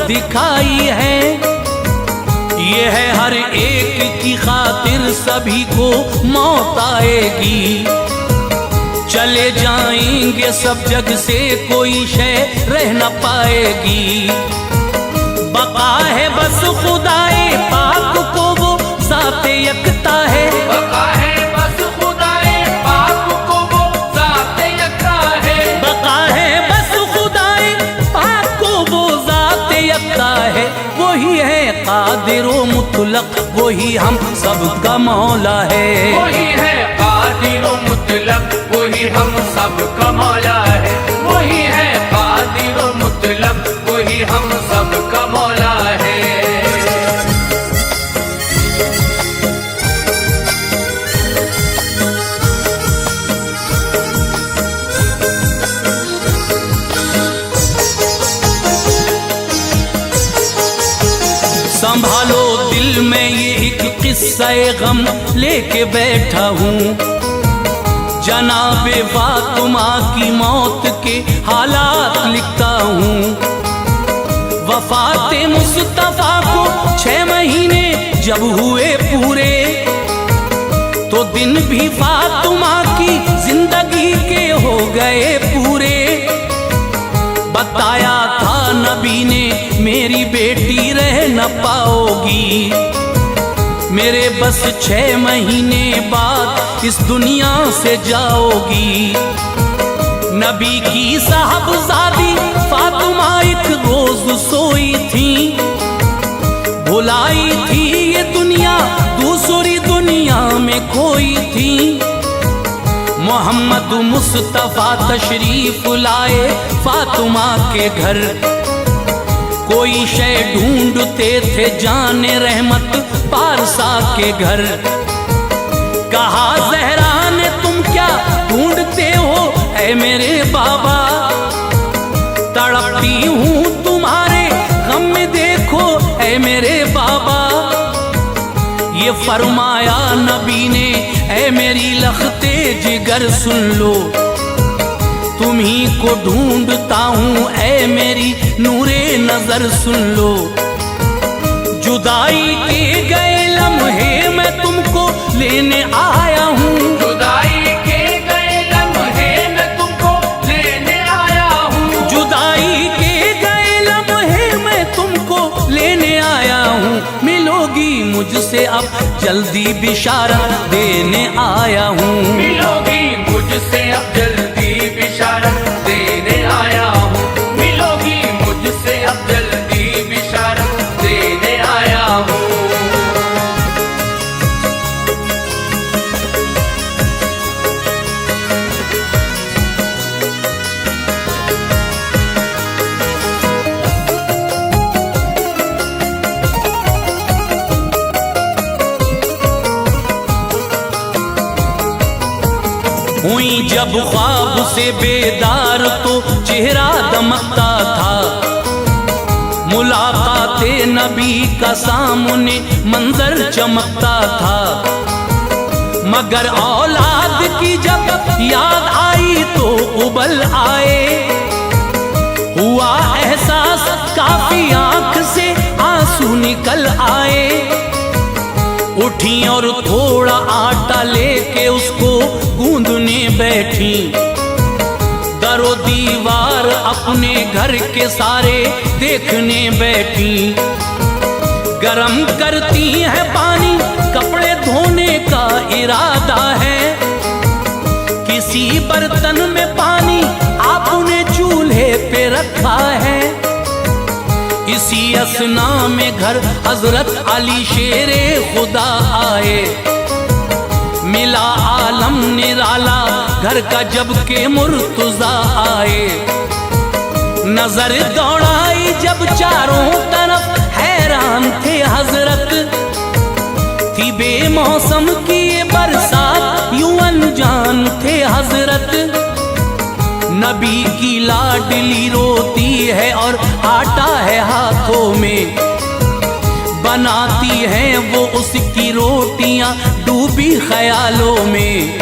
दिखाई है। ये है हर एक की खातिर सभी को मौत आएगी। चले जाएंगे सब जग से, कोई शय रह न पाएगी। बका है बस खुदाए पाक को, वो ज़ाते यकता है। बका है बस खुदाए पाक को, वो ज़ाते यकता है। बका है बस खुदाए पाक को, वो ज़ाते यकता है। वही है कादिर व मुतलक, वही हम सबका मौला है। वही है कादिर व मुतलक, वही हम सबका मौला है। वही है कादिर व मुतलक, वही हम सबका मौला है। संभालो दिल में ये एक किस्सा गम लेके बैठा हूँ। जनाबे फातिमा की मौत के हालात लिखता हूँ। वफाते मुस्तफा को 6 महीने जब हुए पूरे, तो दिन भी फातिमा की जिंदगी के हो गए पूरे। बताया था नबी ने मेरी बेटी रह न पाओगी, मेरे बस 6 महीने बाद इस दुनिया से जाओगी। नबी की साहबजादी फातिमा एक रोज सोई थी, भुलाई थी ये दुनिया, दूसरी दुनिया में खोई थी। मोहम्मद मुस्तफा तशरीफ लाए फातिमा के घर, कोई शय ढूंढते थे जाने रहमत पारसा के घर। कहा ज़हरा ने तुम क्या ढूंढते हो ऐ मेरे बाबा, तड़पती हूँ तुम्हारे गम में देखो ऐ मेरे बाबा। ये फरमाया नबी ने ऐ मेरी लखते जिगर सुन लो, तुम्ही को ढूंढता हूँ ऐ मेरी नूरे नजर सुन लो। जुदाई के गए लम्हे मैं तुमको लेने आया हूँ। जुदाई के गए लम्हे मैं तुमको लेने आया हूँ। जुदाई के गए लम्हे मैं तुमको लेने आया हूँ। मिलोगी मुझसे अब जल्दी बिशारत देने आया हूँ। मिलोगी मुझसे अब जल्दी बिशारत देने आया हूँ। मिलोगी मुझसे अब जल्दी बिशारत देने आया हूँ। हुई जब ख्वाब से बेदार तो चेहरा दमकता था, मुलाकाते नबी का सामने मंजर चमकता था। मगर औलाद की जब याद आई तो उबल आए, हुआ एहसास काफी आंख से आंसू निकल आए। उठी और थोड़ा आटा लेके उसको गूंदने बैठी, दरो दीवार अपने घर के सारे देखने बैठी। गरम करती है पानी, कपड़े धोने का इरादा है, किसी बर्तन में पानी आपने चूल्हे पे रखा है। इसी असना में घर हजरत अली शेरे खुदा आए, मिला आलम निराला घर का जब के मुर्तजा आए। नजर दौड़ाई जब चारों तरफ हैरान थे हजरत, थी बेमौसम की ये बरसात यूं अनजान थे हजरत। नबी की लाडली रोती है और आटा है हाथों में, बनाती हैं वो उसकी रोटियां डूबी ख्यालों में।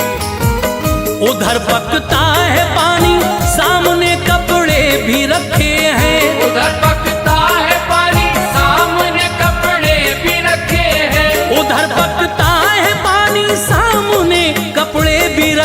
उधर पकता है पानी, सामने कपड़े भी रखे हैं। उधर पकता है पानी,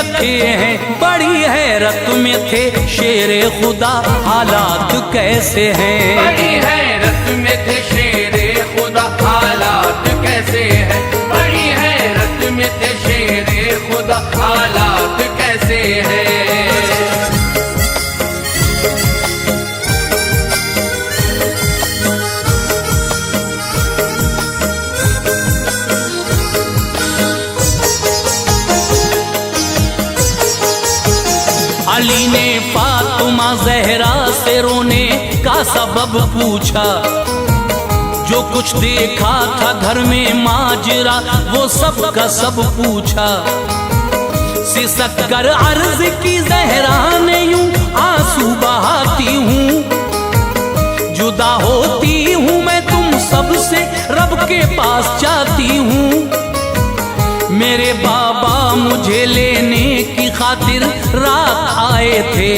रखे हैं, बड़ी हैरत में थे शेरे खुदा, हालात कैसे हैं। बड़ी हैरत में थे शेरे खुदा, हालात कैसे हैं। बड़ी हैरत में थे शेरे खुदा, हालात कैसे हैं। अली ने फातिमा जहरा से रोने का सबब पूछा, जो कुछ देखा था घर में माजरा वो सब का सब पूछा। सिसक कर अर्ज की जहरा ने यूं आंसू बहाती हूँ, जुदा होती हूँ मैं तुम सबसे, रब के पास जाती हूँ। मेरे बाबा मुझे लेने की खातिर रात आए थे,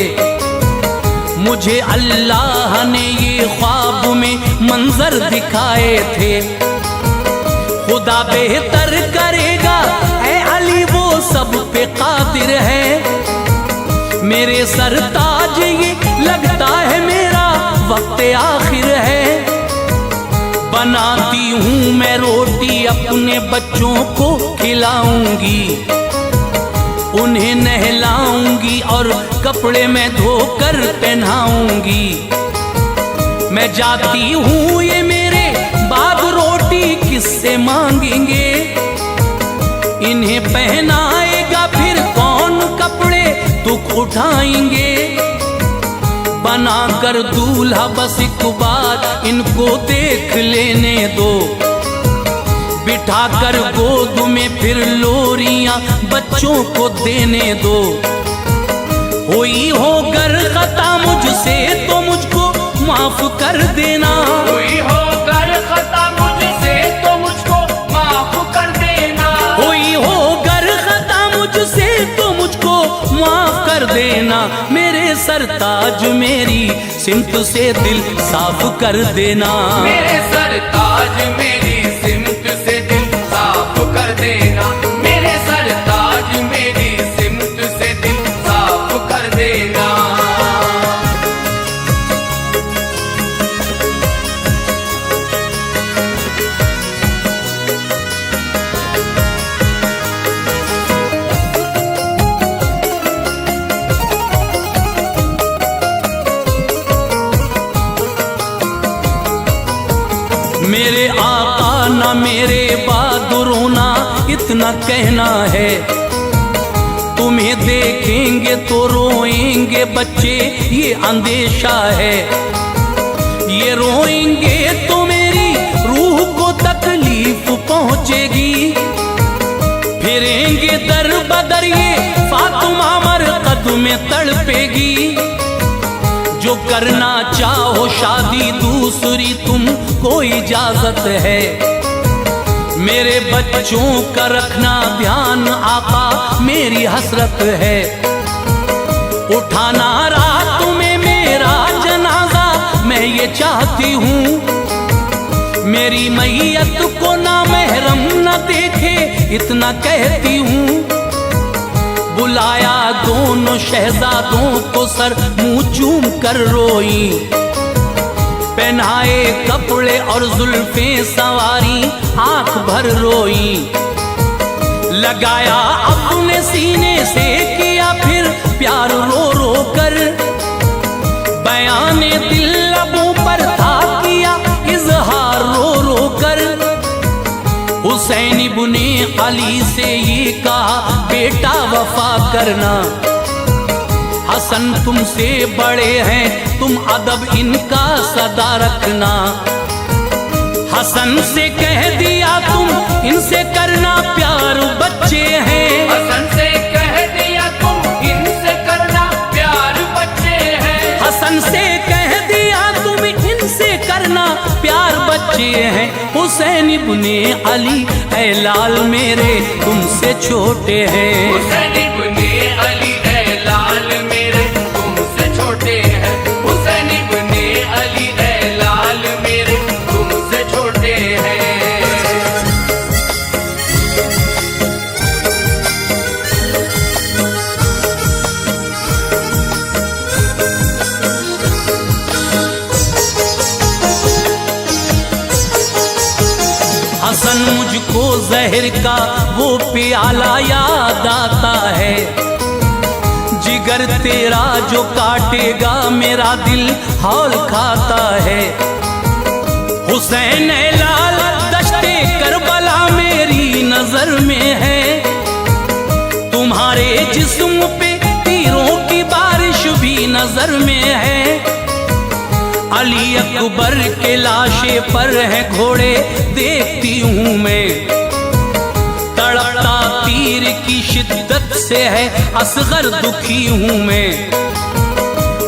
मुझे अल्लाह ने ये ख्वाब में मंजर दिखाए थे। खुदा बेहतर करेगा ऐ अली, वो सब पे कादिर है। मेरे सरताज ये लगता है मेरा वक्त आखिर है। बनाती हूँ मैं रोटी अपने बच्चों को खिलाऊंगी, उन्हें नहलाऊंगी और कपड़े में धोकर पहनाऊंगी। मैं जाती हूँ ये मेरे बाप रोटी किससे मांगेंगे, इन्हें पहनाएगा फिर कौन कपड़े दुख उठाएंगे। बना कर दूल्हा बस एक बार इनको देख लेने दो, बिठा कर गोद में फिर लोरियां बच्चों को देने दो। हुई हो गर खता मुझसे तो मुझको माफ कर देना, हुई हो गर खता मुझसे तो मुझको माफ कर देना। हुई हो गर खता मुझसे तो मुझको माफ कर देना। मेरे सरताज मेरी सिमत से दिल साफ कर देना, मेरे सरताज मेरी सिमत से दिल साफ कर देना। मेरे सरताज मेरी सिमत से दिल साफ कर देना। मेरे आका ना मेरे बहादुरों ना इतना कहना है, तुम्हें देखेंगे तो रोएंगे बच्चे ये अंदेशा है। ये रोएंगे तो मेरी रूह को तकलीफ पहुंचेगी, फिरेंगे दर बदर ये फातिमा मरकद में तड़पेगी। जो करना चाहो शादी दूसरी तुमको इजाजत है, मेरे बच्चों का रखना ध्यान आका मेरी हसरत है। उठाना रात में मेरा जनाजा मैं ये चाहती हूँ, मेरी मैयत को ना महरम न देखे इतना कहती हूँ। बुलाया दोनों शहजादों को सर मुंह चूम कर रोई, पहनाए कपड़े और जुल्फे सवारी आंख भर रोई। लगाया अपने सीने से किया फिर प्यार रो रो कर, बयाने दिल लबों पर था किया इजहार रो रो कर। हुसैन इब्ने अली से ये कहा बेटा वफा करना, हसन तुमसे बड़े हैं तुम अदब इनका सदा रखना। हसन से कह दिया तुम इनसे करना प्यार बच्चे हैं, हसन से कह दिया तुम इनसे करना प्यार बच्चे हैं। हसन से कह दिया तुम इनसे करना प्यार बच्चे हैं। हुसैन इब्ने अली ऐ लाल मेरे तुमसे छोटे हैं, हुसैन इब्ने अली ऐ लाल मेरे तुमसे छोटे हैं। हुसैन इब्ने अली ऐ लाल मेरे तुमसे छोटे हैं। जहर का वो प्याला याद आता है। जिगर तेरा जो काटेगा मेरा दिल हौल खाता है। हुसैन लाल दश्ते करबला मेरी नजर में है। तुम्हारे जिस्म पे तीरों की बारिश भी नजर में है। अली अकबर के लाशे पर है घोड़े देखती हूँ मैं। तड़पता तीर की शिद्दत से है असगर दुखी हूँ मैं।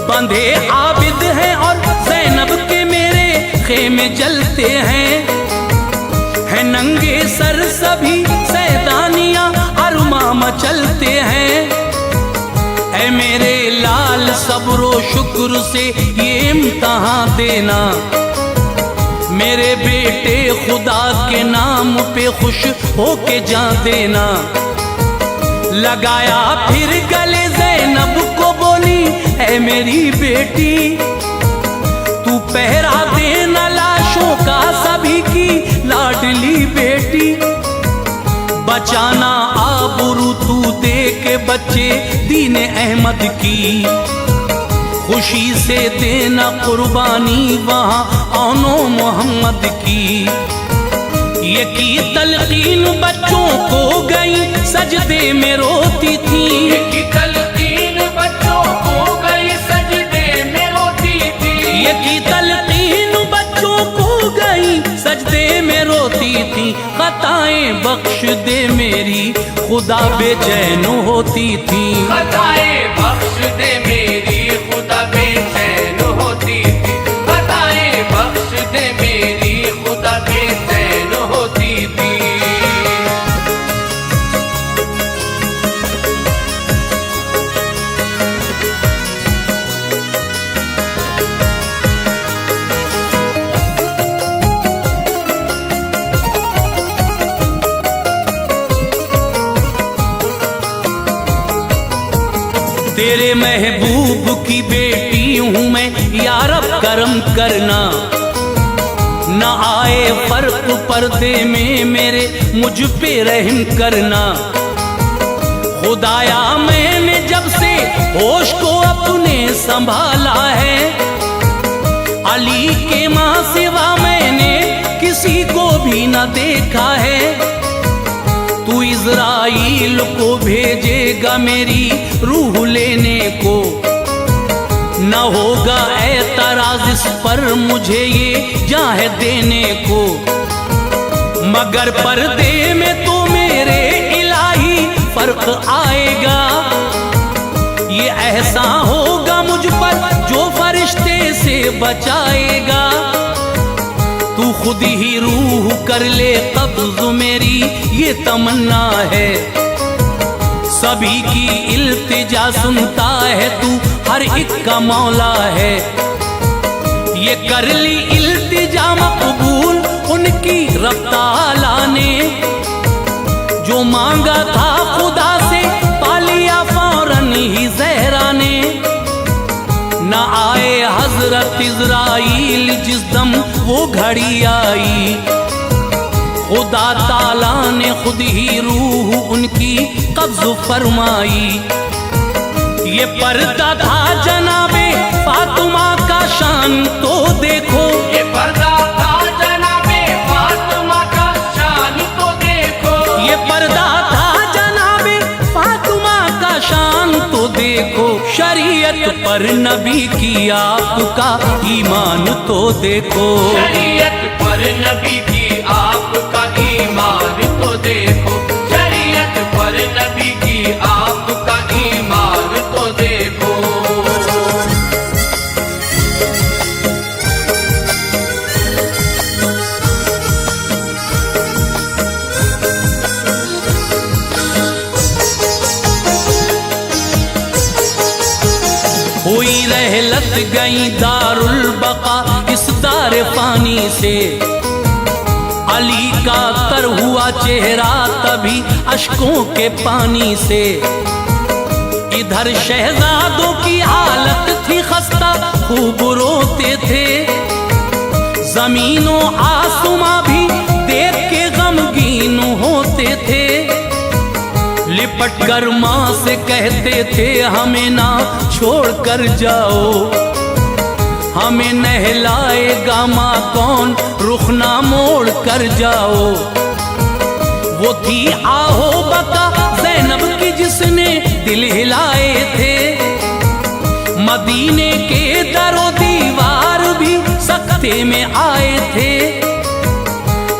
बंधे आबिद हैं और ज़ैनब के मेरे खेमे जलते हैं। है नंगे सर सभी सैदानियाँ अरमा मचलते हैं। ऐ मेरे लाल सब्रो शुक्र से ये इम्तहान देना। मेरे बेटे खुदा के नाम पे खुश होके जा देना। लगाया फिर गले ज़ैनब को बोली ऐ मेरी बेटी, तू पहरा देना लाशों का सभी की लाडली बेटी। बचाना आबरू तू दे के बच्चे दीन अहमद की। खुशी से देना कुर्बानी वहाँ औनो मोहम्मद की। ये की तलकीन बच्चों को गई सजदे में रोती थी। ये की तलकीन बच्चों को गई सजदे में रोती थी। ये की तलकीन बच्चों को गई सजदे में रोती थी। खताएं बख्श दे मेरी खुदा बेचैन होती थी। खताएं बख्श दे मेरी खुदा बेचैन होती थी। खताएं बख्श दे मेरी खुदा बेचैन होती थी। तेरे महबूब की बेटी हूँ मैं या रब करम करना। न आए फर्क पर्दे में मेरे मुझ पे रहम करना। खुदाया मैंने जब से होश को अपने संभाला है। अली के माँ सिवा मैंने किसी को भी न देखा है। तू इज़राइल को भेजेगा मेरी रूह लेने को। न होगा एतराज़ इस पर मुझे ये जाह देने को। मगर पर्दे में तो मेरे इलाही फर्क आएगा। ये ऐसा होगा मुझ पर जो फरिश्ते से बचाएगा। तू खुद ही रूह कर ले कब्ज़ मेरी ये तमन्ना है। सभी की इल्तिजा सुनता है तू हर एक का मौला है। ये कर ली इल्तिजा मकबूल उनकी रब ताला ने। जो मांगा था खुदा से पा लिया फौरन ही ज़हरा ने। न आए हजरत इज़राइल जिस दम वो घड़ी आई। खुदा ताला ने खुद ही रूह उनकी कब्ज़ फरमाई। ये पर्दा था जनाबे फातिमा का शान तो देखो। ये पर्दा था जनाबे फातिमा का शान तो देखो। ये पर्दा था जनाबे फातिमा का शान तो देखो। शरीयत पर नबी की आपका ईमान तो देखो। शरीयत पर नबी की आपका ईमान तो देखो। शरीयत पर नबी की आपका ईमान तो देखो। हुई रहलत गई दारुल बका इस दार फानी से। अली का तर हुआ चेहरा तभी अश्कों के पानी से। इधर शहजादों की हालत थी खस्ता खूब रोते थे। जमीनों आसमां भी देख के गम गमगीन होते थे, लिपट कर माँ से कहते थे हमें ना छोड़ कर जाओ, हमें नहलाएगा माँ कौन, रुख ना मोड़ कर जाओ। वो थी आहो बका ज़ैनब की जिसने दिल हिलाए थे, मदीने के दरो दीवार भी सख्ते में आए थे।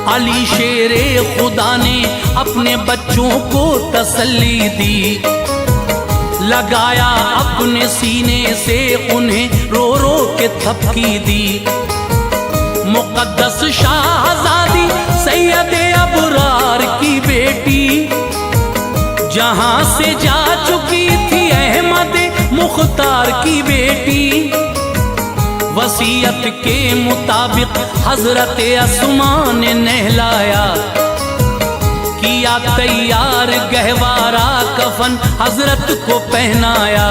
अली शेरे खुदा ने अपने बच्चों को तसल्ली दी, लगाया अपने सीने से उन्हें रो रो के थपकी दी। मुक़द्दस शाहज़ादी सैयदे अबरार की बेटी, जहां से जा चुकी थी अहमद मुख्तार की बेटी, वसीयत के मुताबिक हजरत अस्मा ने नहलाया, किया तैयार गहवारा कफन हजरत को पहनाया,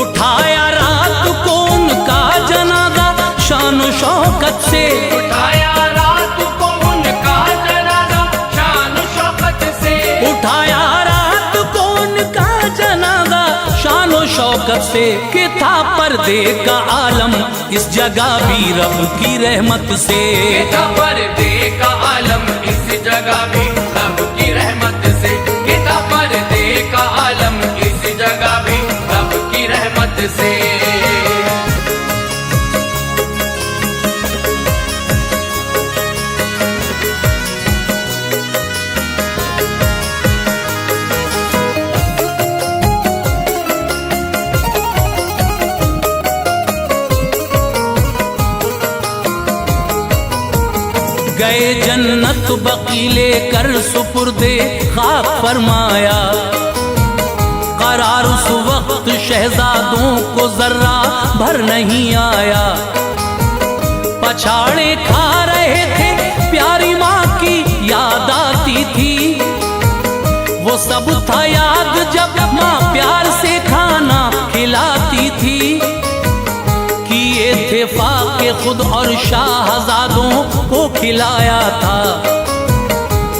उठाया रात को उनका जनाजा शान शौकत से, उठाया रात को उनका जनाजा शान शौकत से, उठाया रात को उनका जनाजा शान शौकत से। कि था पर्दे का आलम इस जगह भी रब की रहमत से, था पर्दे का आलम इस जगह भी रब की रहमत से, था पर्दे का आलम इस जगह भी रब की रहमत से। गए जन्नत बकी लेकर सुपुर्दे खाक फरमाया, करार उस वक्त शहजादों को जर्रा भर नहीं आया। पछाड़े खा रहे थे प्यारी माँ की याद आती थी, वो सब था याद जब माँ प्यार से खाना खिलाती थी। किए थे फाके खुद और शाहजादों को खिलाया था,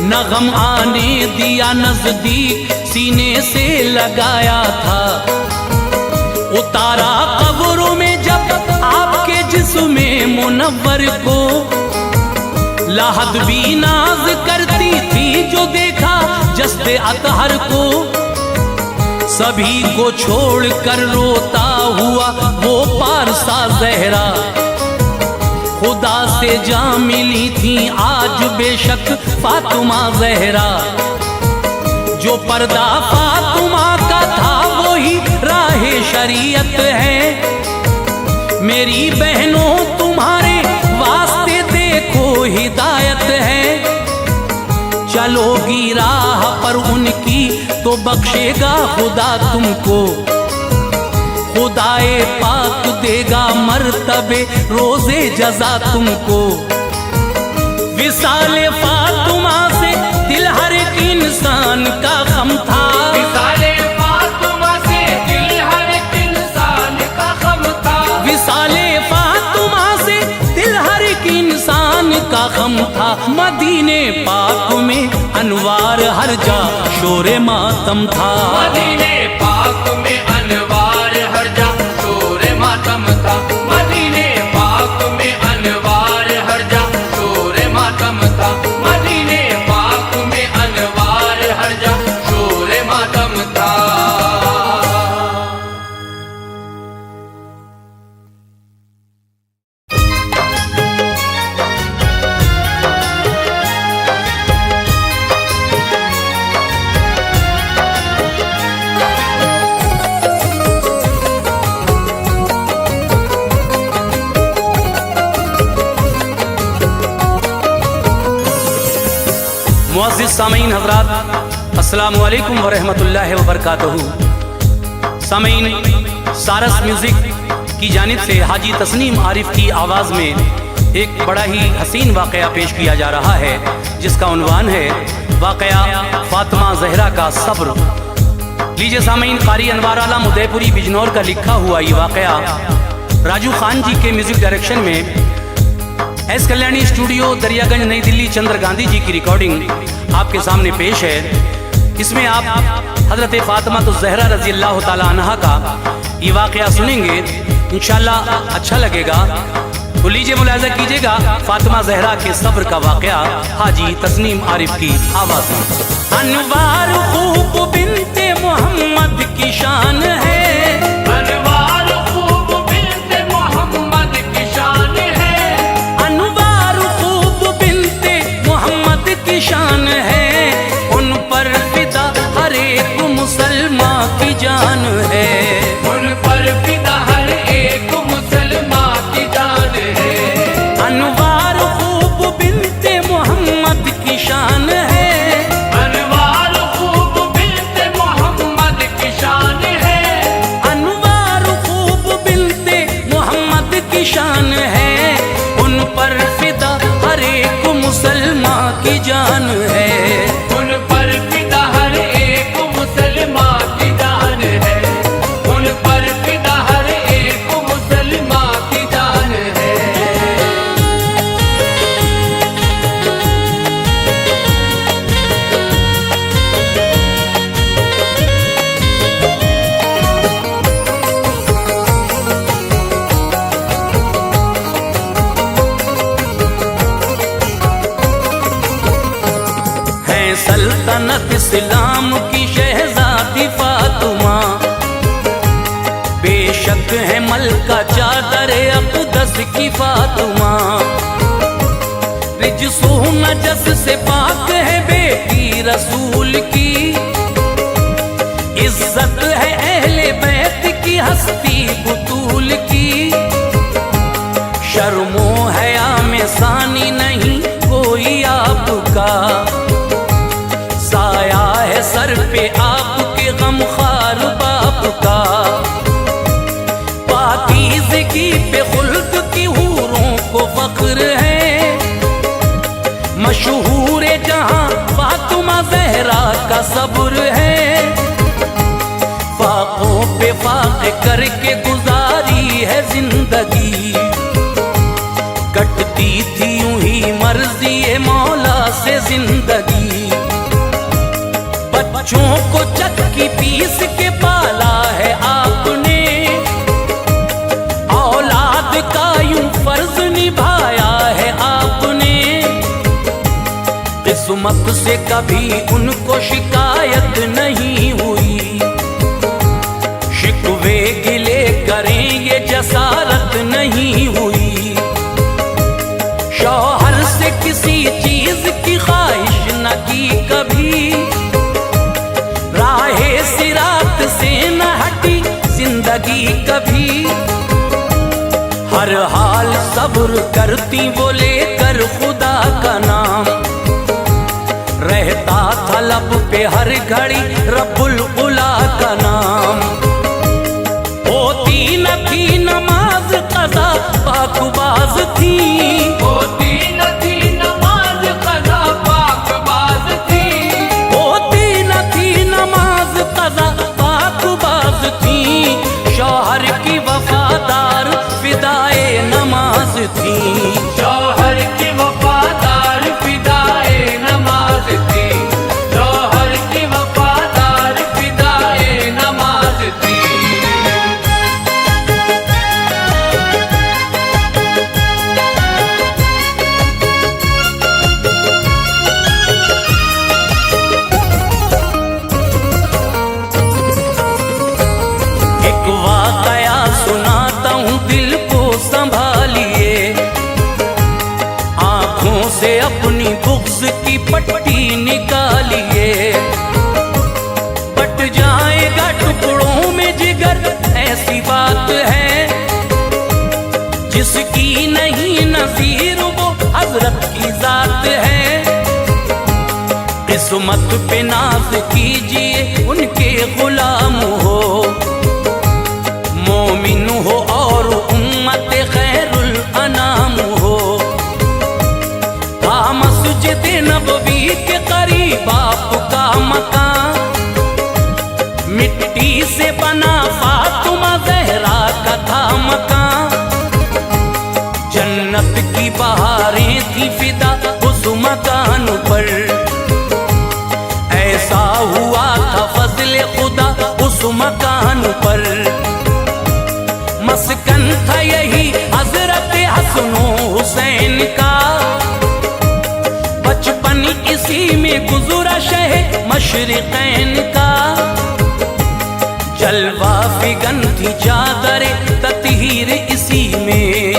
न गम आने दिया नजदीक सीने से लगाया था। उतारा कब्रों में जब आपके जिस्म मुनव्वर को, लाहद भी नाज करती थी जो देखा जस्ते अतहर को। सभी को छोड़ कर रोता हुआ वो पारसा ज़हरा, खुदा से जा मिली थी आज बेशक फातिमा ज़हरा। जो पर्दा फातिमा का था वही राहे शरीयत है, मेरी बहनों तुम्हारे वास्ते देखो हिदायत है। चलोगी राह पर उनकी तो बख्शेगा खुदा तुमको, खुदाए पाक देगा मर्तबे रोजे जजा तुमको। विसाले फातिमा से दिल हर एक इंसान का गम था, विसाले फातिमा से दिल हर एक इंसान का गम था, विसाले फातिमा से दिल हर एक इंसान का गम था। मदीने पाक में अनवार हर जा शोरे मातम था, मदीने पाक में अनवार हर जा शोरे मातम था, मदीने पाक में अनवार हर जा शोरे मातम था, मदीने पाक में अनवार हर जा शोरे मातम था। मुअज़्ज़िज़ सामीन हज़रात, अस्सलामु अलैकुम व रहमतुल्लाहि व बरकातहू। सामीन, सारस म्यूज़िक की जानिब से हाजी तस्नीम आरिफ की आवाज़ में एक बड़ा ही हसीन वाक़या पेश किया जा रहा है, जिसका उन्वान है वाक़या फातिमा ज़हरा का सब्र। लीजिए सामीन, क़ारी अनवार आलम उदयपुरी बिजनौर का लिखा हुआ ये वाक़या राजू खान जी के म्यूज़िक डायरेक्शन में एस कल्याणी स्टूडियो, दरियागंज, नई दिल्ली, चंद्र गांधी जी की रिकॉर्डिंग आपके सामने पेश है। इसमें आप हजरत फातिमा तो ज़हरा रजी अल्लाह ताला अन्हा का ये वाक़या सुनेंगे, इंशाअल्लाह अच्छा लगेगा। तो लीजिए मुलाज़ा कीजिएगा फातिमा ज़हरा के सब्र का वाक़या हाजी तस्नीम आरिफ की आवाज़ में। अनवार खूब बिन्ते मोहम्मद की शान है, अनवार खूब बिन्ते मोहम्मद की शान है, अनवार खूब बिन्ते मोहम्मद की शान है, उन पर फिदा हर एक मुसलमान की जान है, उन पर फिदा हर एक मुसलमान की जान है। अनवार खूब बिन्ते मोहम्मद की शान है, अनवार खूब बिन्ते मोहम्मद की शान है, अनवार खूब बिन्ते मोहम्मद की शान है, उन पर फिदा हर एक मुसलमान की जान है, उन पर फिदा हर एक मुसलमान की जान है, उन पर फिदा हर एक मुसलमान की जान है। है सल्तनत इस्लाम की शहजादी फातिमा, बेशक है मलका चादर अक़दस की फातिमा, रिजसो नजस से पाक है बेटी रसूल की, इज्जत है अहले बैत की हस्ती बुतूल की, शर्मो हया में सानी नहीं कोई आपका, साया है सर पे आपके गमखार बाप का, पाकीज़गी पे खुल्द की हूरों को फख्र है, मशहूर जहां फातिमा ज़हरा का सब्र है, फाकों पे फाक़ करके गुजारी है जिंदगी, कटती थी यूं ही मर्ज़ी मौला से जिंदगी, बच्चों को चक्की पीस के पाला है आपने, औलाद का यूं फर्ज निभाया है आपने, किस्मत से कभी उनको शिकायत नहीं हुई, शिकवे गिले करें ये जसारत नहीं हुई, शौहर से किसी चीज की ख्वाहिश न की कभी, राहे सिरात से न हटी जिंदगी कभी, हर हाल सब्र करती वो लेकर खुदा का नाम, रहता था लब पे हर घड़ी रब्बुल उला का नाम, होती न थी नमाज कज़ा पाकबाज थी, होती न थी नमाज कज़ा पाकबाज थी, होती न थी नमाज कज़ा पाकबाज थी, शौहर की वफादार फिदाए नमाज थी, शौहर की वफादार फिदाए नमाज थी, शौहर की वफादार फिदाए नमाज थी। एक वाकया सुनाता हूँ दिल को संभालिए, आंखों से अपनी बुग़्ज़ की पट्टी निकालिए, बट जाएगा टुकड़ों में जिगर ऐसी बात है, जिसकी नहीं नज़ीर वो हज़रत की ज़ात है, किस्मत पे नाज़ कीजिए उनके गुलाम हो, मोमिन हो और उम्मत खैरुल अनाम हो, मस्जिद नबवी के करीब आपका मकान, मिट्टी से बना फातिमा ज़हरा का था मकान, जन्नत की बहार फिदा उस मकान पर। ऐसा हुआ था फजल खुदा उस मकान पर। मस्कन था यही हजरत हसन हुसैन का। बचपन इसी में गुजरा शह मशरिकैन का। जलवा फिगन थी चादर ततहीर इसी में।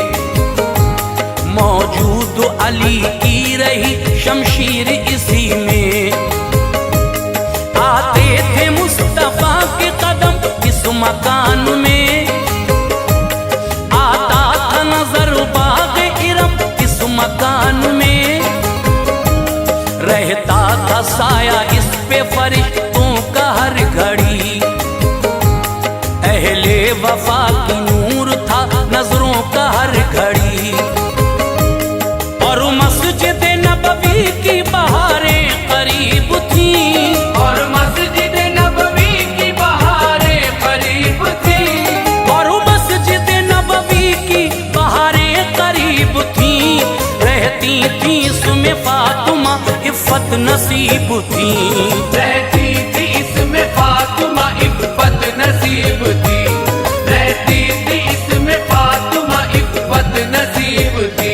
मौजूद अली की रही शमशीर इसी में। आते थे मुस्तफा के कदम इस मकान में। आता था नजर बाग इरम इस मकान में। रहता था साया इस पे फरिश्तों का हर घड़ी। अहले वफा की नूर था नजरों का हर घड़ी। और मस्जिद नबवी की बहारें करीब थी। और मस्जिद नबवी की बहारें करीब थी। और मस्जिद नबवी की बहारें करीब थी। रहती थी इसमें फातिमा इफ़्फ़त नसीब थी। रहती थी इसमें फातिमा इफ़्फ़त नसीब थी। रहती थी इसमें फातिमा इफ़्फ़त नसीब थी।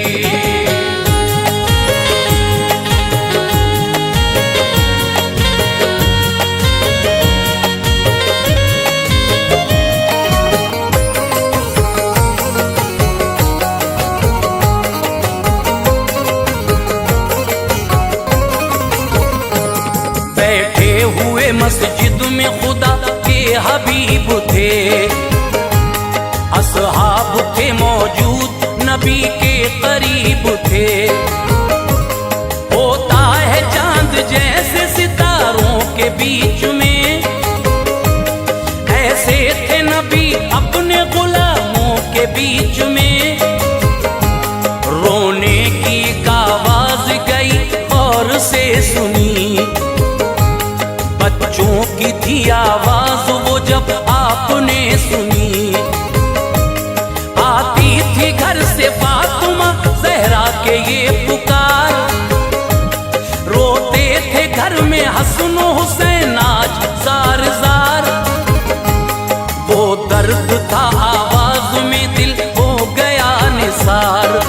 बैठे हुए मस्जिद में खुदा के हबीब थे। असहाब थे मौजूद नबी के करीब थे। होता है चांद जैसे सितारों के बीच में। ऐसे थे नबी अपने गुलामों के बीच में। रोने की एक आवाज गई और से सुनी। बच्चों की थी आवाज वो जब आपने सुनी। आती थी घर से फातिमा ज़हरा के ये पुकार। रोते थे घर में हसन हुसैन आज ज़ार ज़ार। वो दर्द था आवाज में दिल हो गया निसार।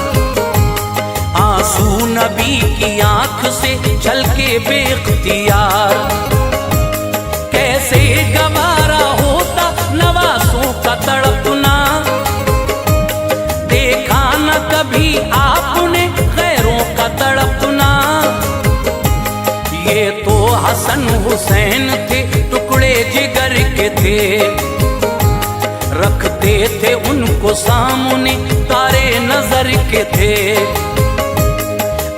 आंसू नबी की आंख से छलके बेख्तियार। कैसे गवारा होता नवासों का तड़पना। देखा न कभी आपने गैरों का तड़पना। ये तो हसन हुसैन थे टुकड़े जिगर के थे। रखते थे उनको सामने तारे नजर के थे।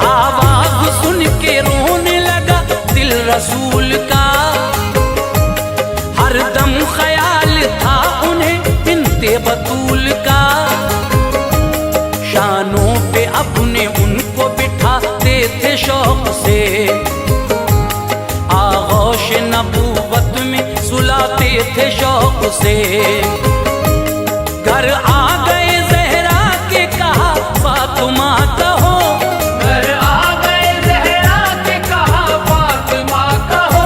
आवाज सुन के रोने लगा दिल रसूल का। हरदम ख्याल था उन्हें बिन्ते बतूल का। शानों पे अपने उनको बिठाते थे शौक से। आगोश नबूवत में सुलाते थे शौक से। घर आ गए ज़हरा के कहा फातिमा कहो। घर आ गए ज़हरा के कहा फातिमा कहो।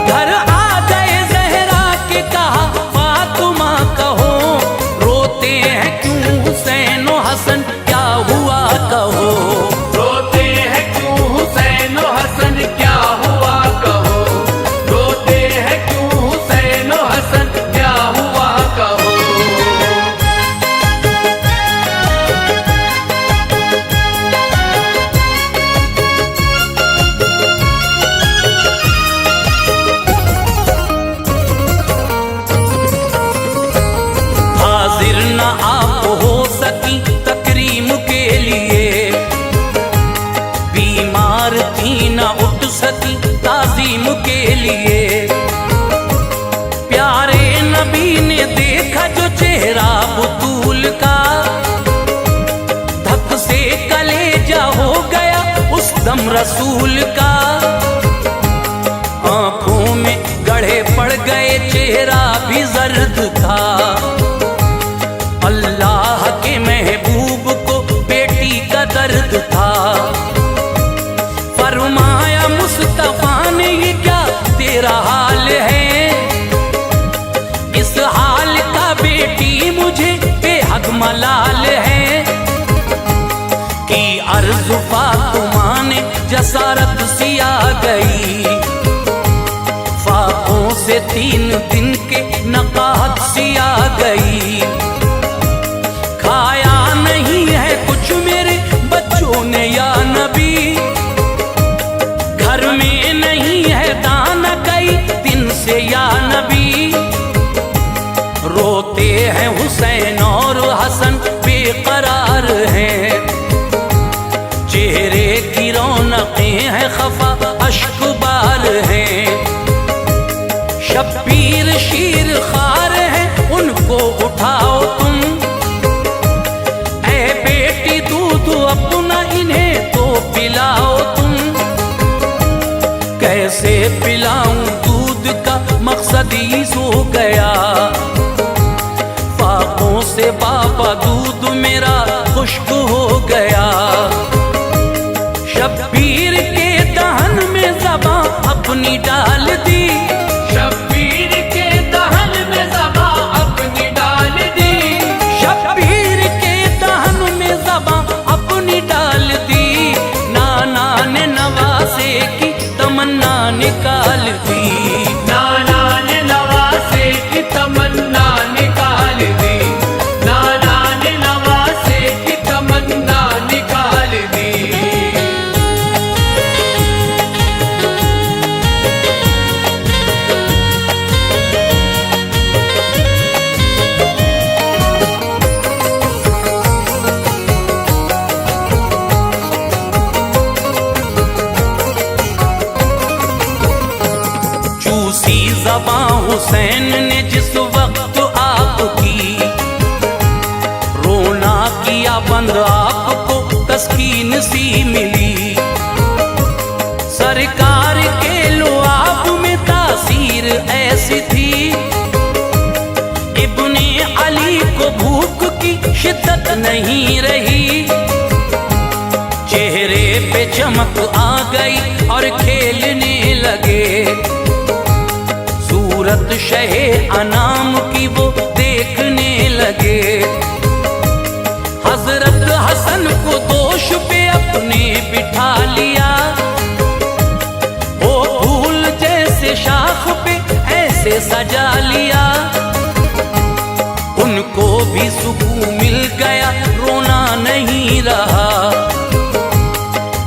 घर आ गए ज़हरा के कहा फातिमा कहो। रोते हैं क्यों हुसैन और हसन क्या हुआ कहो। रोते हैं क्यों हुसैन और हसन क्या हुआ कहो। रोते हैं क्यों हुसैन और हसन क्या हुआ कहो। हाजिर न आप हो सकी तकरीम के लिए। बीमार थी न उठ सकी ताजीम के लिए। प्यारे नबी ने देखा जो चेहरा बतूल का। धक से कलेजा हो गया उस दम रसूल का। आंखों में गढ़े पड़ गए चेहरा भी जर्द था। अल्लाह के महबूब को बेटी का दर्द था। मलाल है कि अर्ज़ फातिमा ने जसारत सी आ गई। फाकों से 3 दिन के नकाहत सी आ गई। खाया नहीं है कुछ मेरे बच्चों ने या नबी, घर में नहीं है दाना कई दिन से या नबी। रोते हैं हुसैन और हसन बेकरार हैं, चेहरे की रौनकें हैं खफा अश्कबार हैं। शब्बीर शीर खार हैं उनको उठाओ तुम, ऐ बेटी दूध अपना इन्हें तो पिलाओ तुम। कैसे पिलाऊं दूध का मकसद ही सो गया, फाकों से बाबा दूध मेरा खुश्क हो गया। शब्बीर के दहन में ज़बां अपनी डाल दी, शब्बीर के दहन में ज़बां अपनी डाल दी, शब्बीर के दहन में ज़बां अपनी डाल दी। नाना ने नवासे की तमन्ना निकाल दी, नाना ने नवासे की तमन्ना निकाल दी, नाना ने नवासे की तमन्ना निकाल दी। चूसी ज़बां हुसैन ने जिस वक्त आपकी, रोना किया बंद आपको तस्कीन सी मिली। सरकार के लुआब में तासीर ऐसी थी, इब्ने अली को भूख की शिद्दत नहीं रही। चेहरे पे चमक आ गई और खेलने लगे, सूरत शहे अनाम की वो देखने लगे। हजरत हसन को दोष पे अपने बिठा लिया, वो फूल जैसे शाख पे ऐसे सजा लिया। उनको भी सुकून मिल गया, रोना नहीं रहा।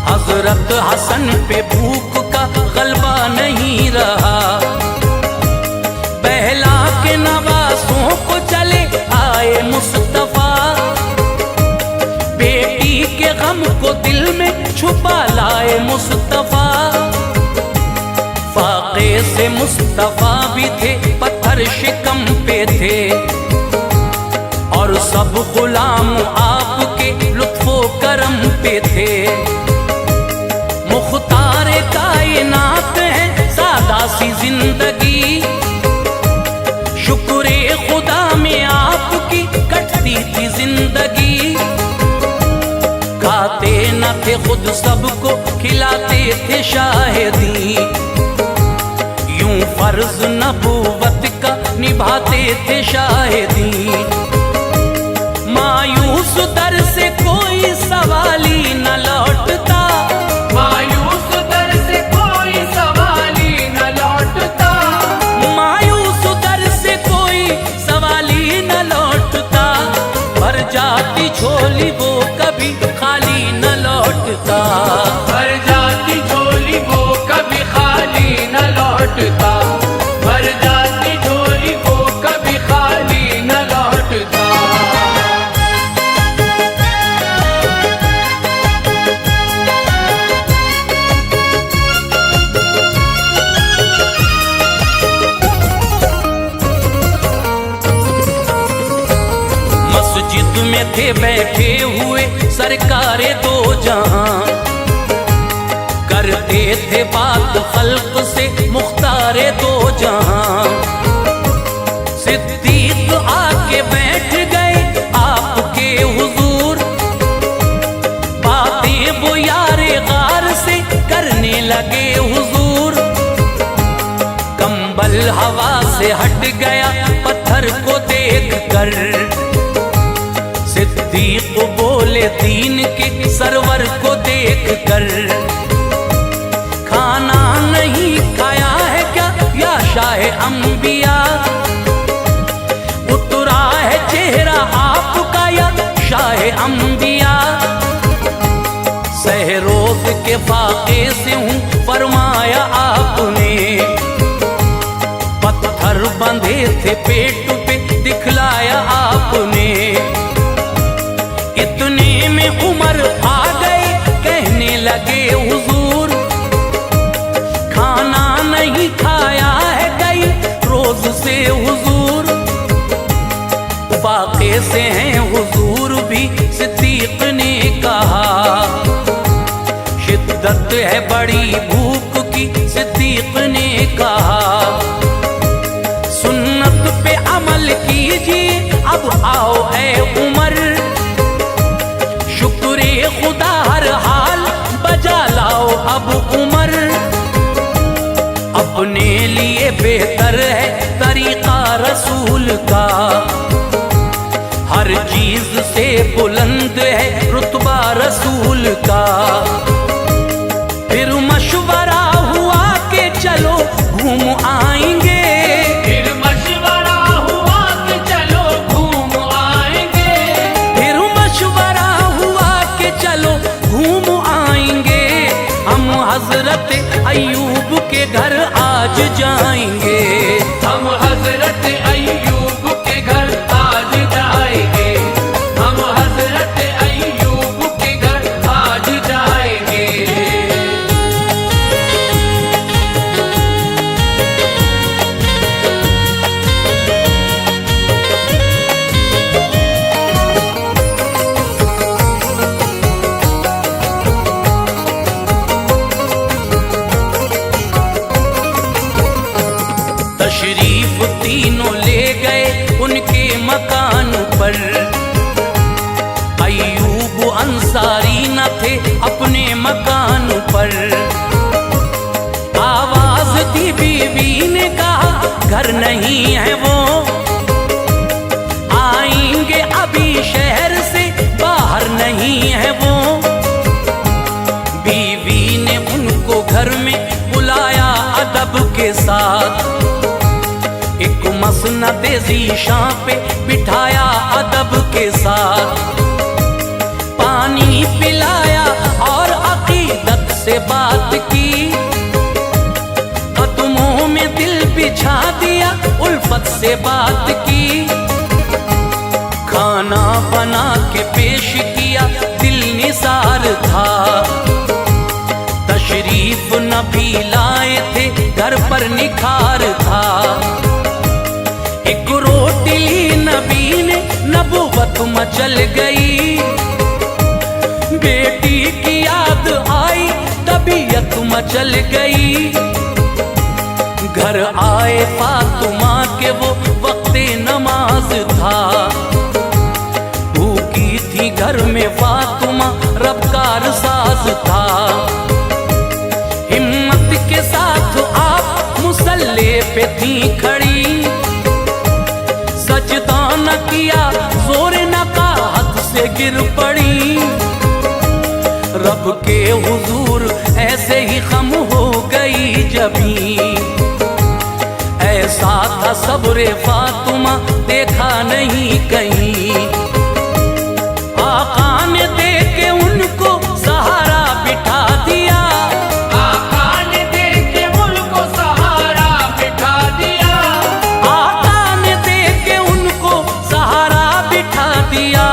हजरत हसन पे भूख का गलबा नहीं रहा। बहला के नवासों को चले आए मुस्तफा, बेटी के गम को दिल में छुपा लाए मुस्तफा। फाके से मुस्तफा भी थे, पत्थर शिकम पे थे, और सब गुलाम आपके लुत्फो करम पे थे। मुख्तार कायनात है सादा सी जिंदगी, शुक्रे खुदा में आपकी कटती थी जिंदगी। खाते न थे खुद सबको खिलाते थे शाहिदी, यूं फर्ज नबूवत का निभाते थे शाहिदी। मायूस दर से कोई सवाली न लौटता, मायूस दर से कोई सवाली न लौटता, मायूस दर से कोई सवाली न लौटता। भर जाती झोली वो कभी खाली न लौटता, भर जाती झोली वो कभी खाली न लौटता, भर जाती झोली वो कभी खाली न लौटता। मस्जिद में थे बैठे हुए सरकारे दो जहां, करते थे बात खल्क से मुख्तारे दो जहां। सिद्दीक आके बैठ गए आपके हुजूर, बातें वो यारे गार से करने लगे हुजूर। कंबल हवा से हट गया पत्थर को देख कर, देख कर, खाना नहीं खाया है क्या या शाह अंबिया? उतरा है चेहरा आपका या शाह अंबिया? सहरोज के फाके से हूँ फरमाया आपने, पत्थर बंधे थे पेट पे दिखलाया आपने। इतने में उमर आ गए, कहने लगे हुजूर, खाना नहीं खाया है कई रोज से हुजूर। वाक़े से हैं हुजूर भी, सिद्दीक ने कहा, शिद्दत है बड़ी भूख की, सिद्दीक ने कहा। सुन्नत पे अमल कीजिए अब आओ ऐ उमर, शुक्रे खुदा हर हाल बजा लाओ अब उमर। अपने लिए बेहतर है तरीका रसूल का, हर चीज से बुलंद है रुतबा रसूल का। फिर मशवरा हुआ कि चलो घूम आएंगे, फिर मशवरा हुआ कि चलो घूम आएंगे, फिर मशवरा हुआ कि चलो घूम आएंगे। हम हजरत अय्यूब के घर आज जाएंगे, हम हजरत अय्यूब के घर आज जाएंगे, हम हजरत अय्यूब के घर आज जाएंगे। तशरीफ तीनों ले गए उनके मकान पर। अय्यूब अंसारी न थे अपने मकान पर। आवाज दी बीवी ने कहा घर नहीं है वो, आएंगे अभी शहर से बाहर नहीं है वो। बीवी ने उनको घर में बुलाया अदब के साथ, एक मसनद ज़ीशां पे बिठाया अदब के साथ। पानी पिलाया और अकीदत से बात की, कदमों में दिल बिछा दिया उल्फत से बात की। खाना बना के पेश किया दिल निसार था, तशरीफ नबी लाए थे घर पर निखार था। एक रोटी ली नबी ने नबुवत मचल गई, बेटी की याद आई तबीयत मचल गई। घर आए फातिमा के वो वक्ते नमाज था, भूखी थी घर में फातिमा रबकार साज था। हिम्मत के साथ आप मुसल्ले पे थी खड़ी, सजदा न किया जोर न का हाथ से गिर पड़ी। रब के हुजूर ऐसे ही खम हो गई जबी, ऐसा था सब्रे फातिमा देखा नहीं कहीं। आका ने दे के उनको सहारा बिठा दिया, आका ने दे के उनको सहारा बिठा दिया, आका ने दे के उनको सहारा बिठा दिया।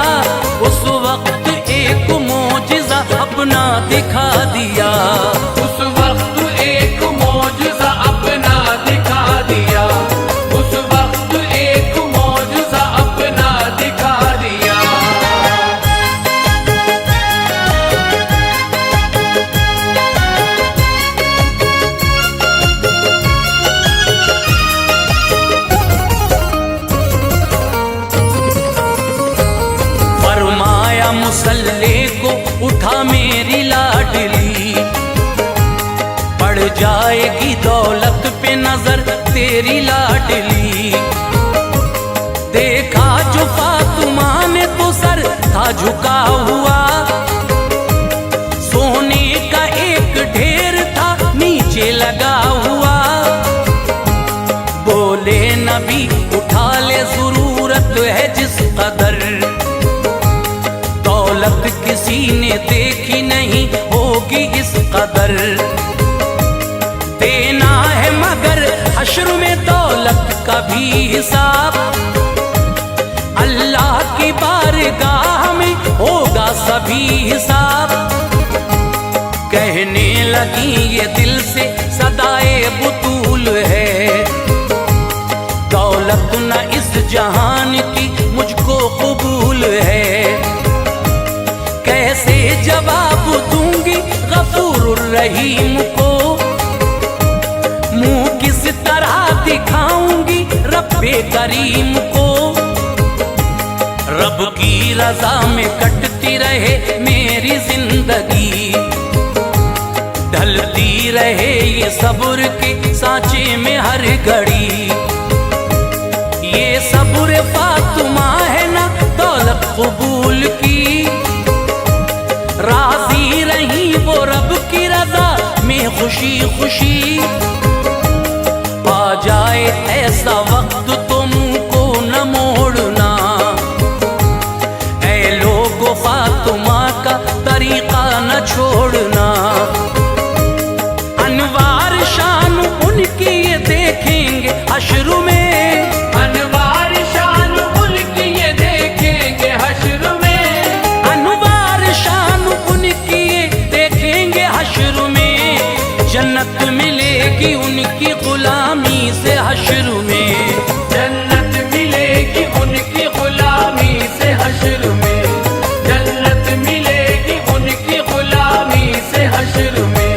उस वक्त एक मोजिज़ा अपना दिखा दिया, उस वक्त एक मौजज़ा अपना दिखा दिया, उस वक्त एक मौजज़ा अपना दिखा दिया। फरमाया मुसल्ले को उठा मेरी लाडली, पड़ जाएगी दौलत पे नजर तेरी लाडली। देखा जो फातिमा ने तो सर था झुका हुआ, सोने है जिस कदर, दौलत किसी ने देखी नहीं होगी इस कदर। देना है मगर हश्र में दौलत का भी हिसाब, अल्लाह की बारगाह में होगा सभी हिसाब। कहने लगी ये दिल से सदाए बुतूल है, दौलत न इस जहान की मुझको कबूल है। कैसे जवाब दूंगी गफूरुर रहीम को, मुंह किस तरह दिखाऊंगी रब्बे करीम को। रब की रजा में कटती रहे मेरी जिंदगी, ढलती रहे ये सब्र के सांचे में हर घड़ी। ये सब्र फातिमा है ना दौलत कबूल की, राजी रही वो रब की रजा में खुशी खुशी। आ जाए ऐसा वक्त तो मुंह को न मोड़ना, ऐ लोगो फातिमा का तरीका न छोड़ना। अनवार शान उनकी ये देखेंगे हश्र में, अनवार शान उनकी ये देखेंगे हश्र में, अनवार शान उनकी ये देखेंगे हश्र में। जन्नत मिलेगी उनकी गुलामी से हश्र में, जन्नत मिलेगी उनकी गुलामी से हश्र में, जन्नत मिलेगी उनकी गुलामी से हश्र में,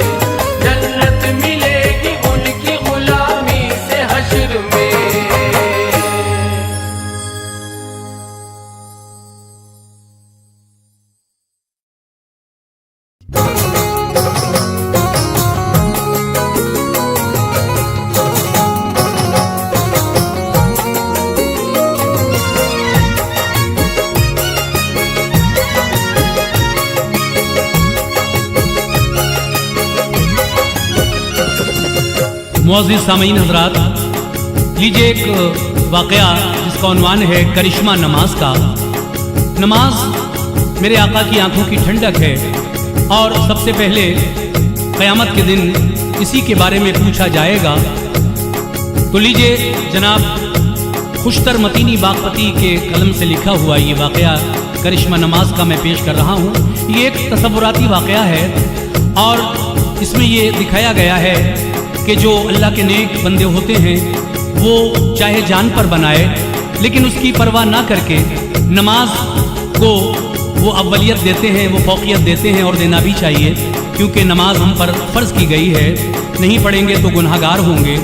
जन्नत मिलेगी उनकी गुलामी से हश्र में। मुअज़्ज़िज़ सामीन हज़रात, लीजिए एक वाक़या जिसका उन्वान है करिश्मा नमाज का। नमाज मेरे आका की आंखों की ठंडक है और सबसे पहले क़यामत के दिन इसी के बारे में पूछा जाएगा। तो लीजिए जनाब खुशतर मतीनी बागपती के कलम से लिखा हुआ ये वाक़या करिश्मा नमाज का मैं पेश कर रहा हूँ। ये एक तसव्वुराती वाक़या है और इसमें ये दिखाया गया है कि जो अल्लाह के नेक बंदे होते हैं वो चाहे जान पर बनाए लेकिन उसकी परवाह ना करके नमाज को वो अव्वलियत देते हैं, वो फौकियत देते हैं और देना भी चाहिए, क्योंकि नमाज हम पर फ़र्ज़ की गई है। नहीं पढ़ेंगे तो गुनहगार होंगे।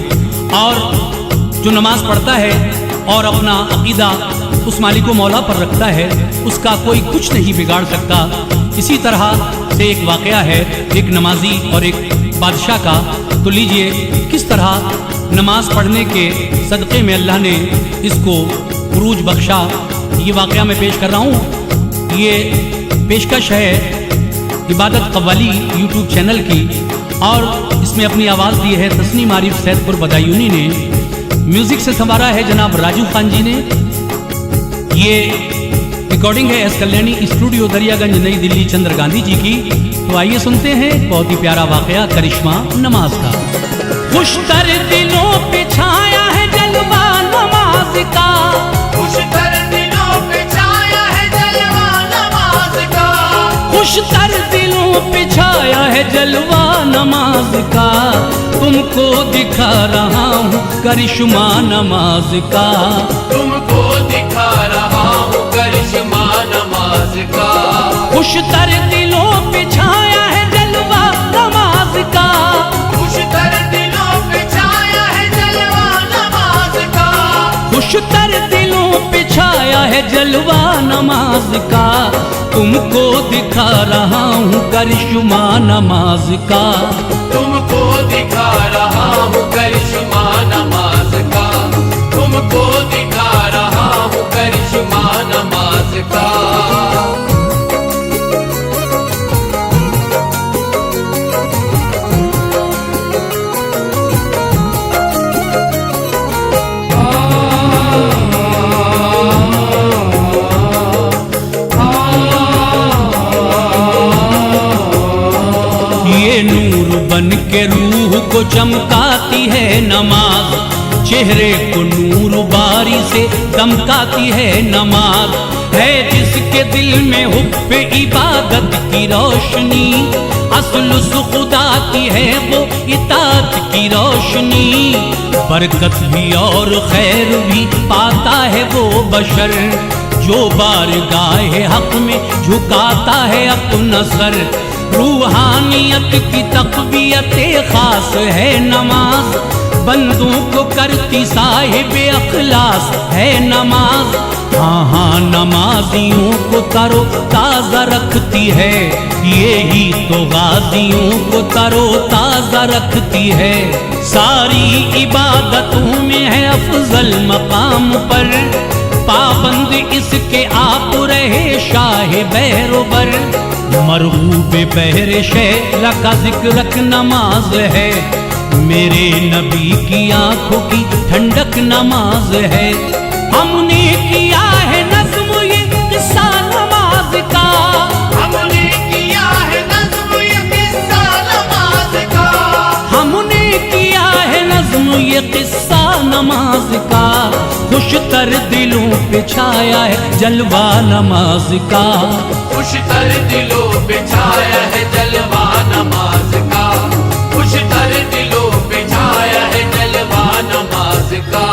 और जो नमाज पढ़ता है और अपना अक़ीदा उस मालिक मौला पर रखता है उसका कोई कुछ नहीं बिगाड़ सकता। इसी तरह से एक वाक़या है एक नमाजी और एक बादशाह का। तो लीजिए किस तरह नमाज पढ़ने के सदक़े में अल्लाह ने इसको उरूज बख्शा, ये वाक़या मैं पेश कर रहा हूँ। ये पेशकश है इबादत कव्वाली यूट्यूब चैनल की और इसमें अपनी आवाज़ दी है तस्नीम आरिफ सैदपुर बदायूनी ने। म्यूज़िक से संवारा है जनाब राजू खान जी ने। ये रिकॉर्डिंग है एस कल्याणी स्टूडियो दरियागंज नई दिल्ली चंद्र गांधी जी की। तो आइए सुनते हैं बहुत ही प्यारा वाक़या करिश्मा नमाज का। खुशतर दिलों पे छाया है जलवा नमाज का, खुशतर दिलों पे छाया है जलवा नमाज का, खुशतर दिलों पे छाया है जलवा नमाज का। तुमको दिखा रहा हूँ करिश्मा नमाज का, तुमको दिखा रहा हूँ करिश्मा नमाज का। खुशतर दिलों पे छाया है जलवा नमाज का, खुशतर दिलों पे छाया है जलवा नमाज का, खुशतर दिलों पे छाया है जलवा नमाज का। तुमको दिखा रहा हूँ करिश्मा नमाज का, तुमको दिखा रहा हूँ करिश्मा नमाज का, तुमको दिखा रहा हूँ करिश्मा नमाज का। के रूह को चमकाती है नमाज, चेहरे को नूर बारी से दमकाती है नमाज। है जिसके दिल में हुब्बे इबादत की रोशनी, असल खुदा की है वो इताअत की रोशनी। बरकत भी और खैर भी पाता है वो बशर, जो बारगाहे हक में झुकाता है अपना सर। रूहानियत की तक़वियत खास है नमाज, बंदों को करती साहिब अखलास है नमाज। हाँ हाँ नमाजियों को तरो ताज़ा रखती है, यही तो गाजियों को तरो ताज़ा रखती है। सारी इबादतों में है अफजल मकाम पर, पाबंद इसके आप रहे शाह बैरोबर। मरगूब बहरे शहर का जिक्र नमाज है, मेरे नबी की आंखों की ठंडक नमाज है। हमने किया है नज़्म ये किस्सा नमाज का, हमने किया है नज़्म ये किस्सा नमाज का, हमने किया है नज़्म ये किस्सा नमाज का। खुशतर दिलों पे छाया है जलवा नमाज का, खुशतर दिलों पे छाया है जलवा नमाज का, खुशतर दिलों पे छाया है जलवा नमाज का।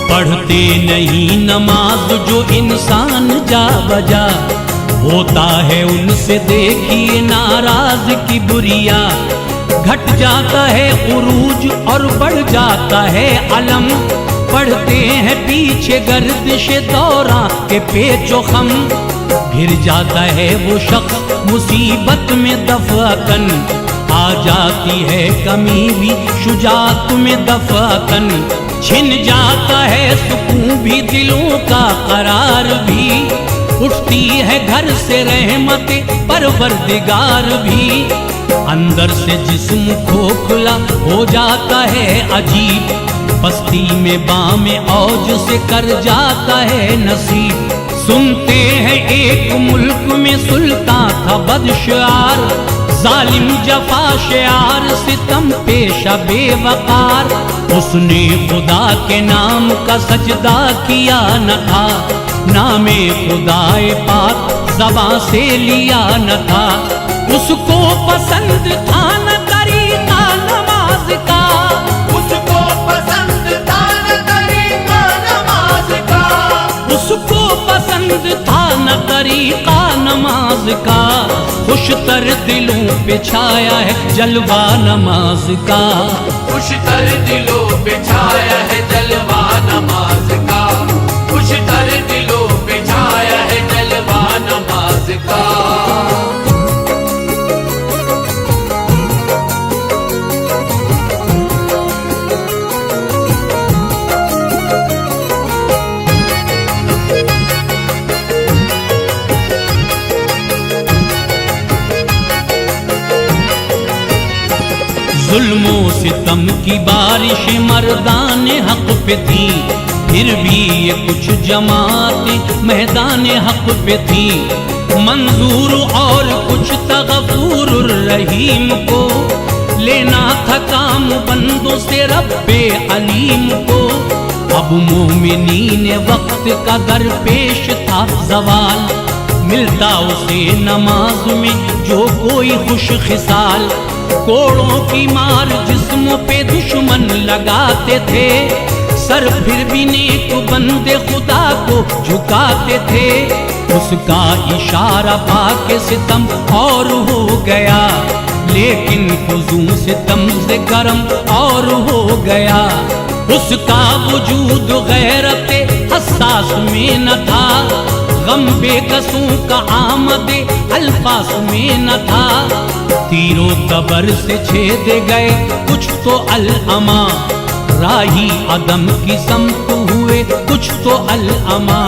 पढ़ते नहीं नमाज जो इंसान जा बजा, होता है उनसे देखिए नाराज की बुरिया। घट जाता है उरूज और बढ़ जाता है अलम, पढ़ते हैं पीछे गर्दिश दौरा के पेचो खम। घिर जाता है वो शख्स मुसीबत में दफाकन, आ जाती है कमी भी शुजात में दफाकन। छिन जाता है सुकून भी दिलों का करार भी, उठती है घर से रहमते परवरदिगार भी। अंदर से जिस्म खोखला हो जाता है अजीब, बस्ती में बामे औज से कर जाता है नसीब। सुनते हैं एक मुल्क में सुल्तान था बदशार, जालिम जफा शेयार सितम पेशा बेवकार। उसने खुदा के नाम का सजदा किया न था, नामे खुदाए पाक ज़बां से लिया न था। उसको पसंद था न तरीका नमाज का, उसको पसंद था न तरीका नमाज का, उसको पसंद था न तरीका नमाज का। खुशतर दिलों पे छाया है जलवा नमाज का, खुशतर दिलों पे छाया है जलवा नमाज का, खुशतर दिलों पे छाया है जलवा नमाज का। जुल्मों सितम की बारिश मर्दान हक पे थी, फिर भी ये कुछ जमातें मैदान हक पे थी। मंजूर और कुछ तगफूर रहीम को, लेना था काम बंदों से रब्बे अलीम को। अब मोमिनीन वक्त का दरपेश था जवाल, मिलता उसे नमाज में जो कोई खुश खिसाल। कोड़ों की मार जिस्मों पे दुश्मन लगाते थे, सर फिर भी नेक बंदे खुदा को झुकाते थे। उसका इशारा पाके सितम और हो गया, लेकिन हुजूम सितम से गरम और हो गया। उसका वजूद गैरते हसास में न था, गम बेकसों का आमदे अल्फास में न था। तीरों तबर से छेद गए कुछ तो अल-अमा, राही अदम की समत हुए कुछ तो अल-अमा।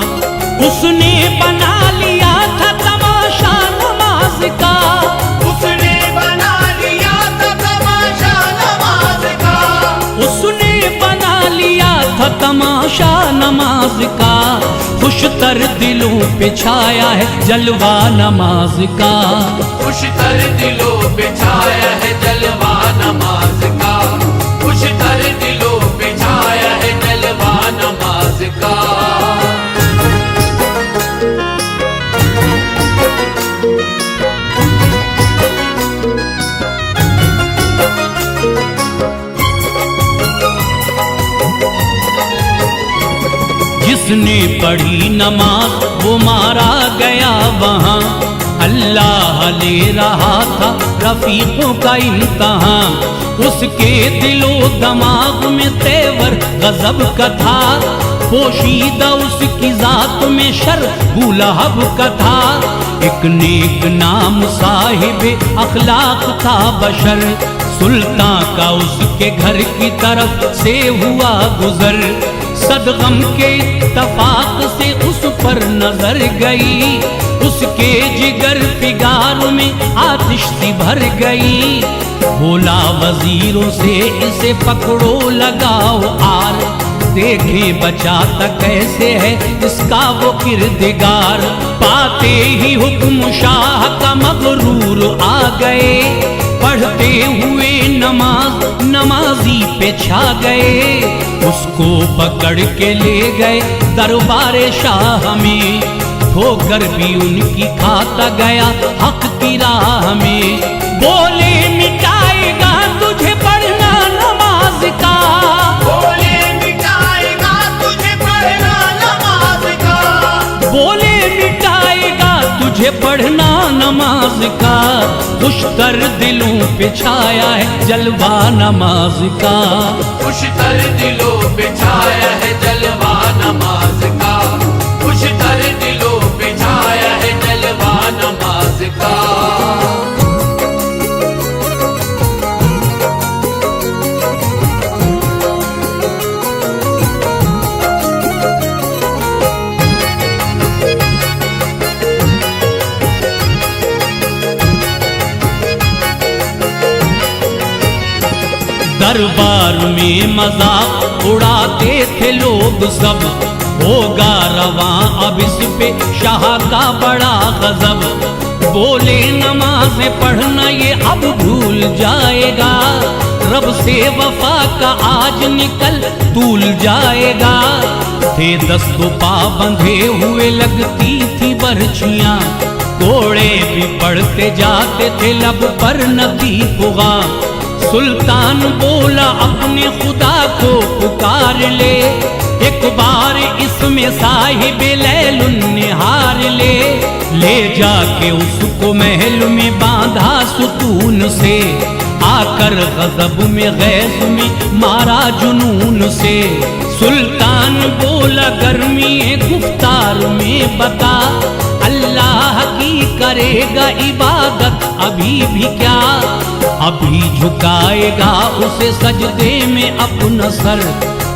उसने बना लिया था तमाशा नमाज का, उसने बना लिया था तमाशा नमाज नमाज का, खुशतर दिलों पे छाया है जलवा नमाज का। खुशतर दिलों पे छाया है जलवा नमाज का, खुशतर दिलों पे छाया है जलवा नमाज का। जिसने पढ़ी नमाज वो मारा गया वहाँ, अल्लाह ले रहा था रफीकों का इम्तहान। उसके दिलो दमाग में तेवर गजब का था, पोशीदा उसकी जात में शर गुलाब का था। एक नेक नाम साहिब अखलाक था बशर, सुल्तान का उसके घर की तरफ से हुआ गुजर। सदगम के इत्तफाक से उस पर नजर गई, उसके जिगर फिगार में आतिश सी भर गई। बोला वजीरों से इसे पकड़ो लगाओ आर, देखें बचाता कैसे है इसका वो किरदगार। पाते ही हुक्म शाह का मगरूर आ गए, पढ़ते हुए नमाज नमाजी पे छा गए। उसको पकड़ के ले गए दरबार शाह में, ठोकर भी उनकी खाता गया हक की राह में। बोले मिटाएगा तुझे पढ़ना नमाज का, बोले मिटाएगा तुझे पढ़ना नमाज का, बोले मिटाएगा तुझे पढ़ना नमाज का। खुशतर दिलों पे छाया है जलवा नमाज का, खुशतर दिलों पे छाया है जलवा नमाज का, खुशतर दिलों पे छाया है जलवा नमाज का। दरबार में मजाक उड़ाते थे लोग सब, होगा रवां अब इस पे शाह का बड़ा गजब। बोले नमाज पढ़ना ये अब भूल जाएगा, रब से वफा का आज निकल तूल जाएगा। थे दस्तों पा बंधे हुए लगती थी बर्छियां, कोड़े भी पढ़ते जाते थे लब पर नदी पुगा। सुल्तान बोला अपने खुदा को पुकार ले, एक बार इसमें साहिब लैलुन निहार ले जाके उसको महल में बांधा सुकून से। आकर गजब में गैस में मारा जुनून से। सुल्तान बोला गर्मी गुफ्तार में बता, अल्लाह की करेगा इबादत अभी भी क्या। अभी झुकाएगा उसे सजदे में अपना सर,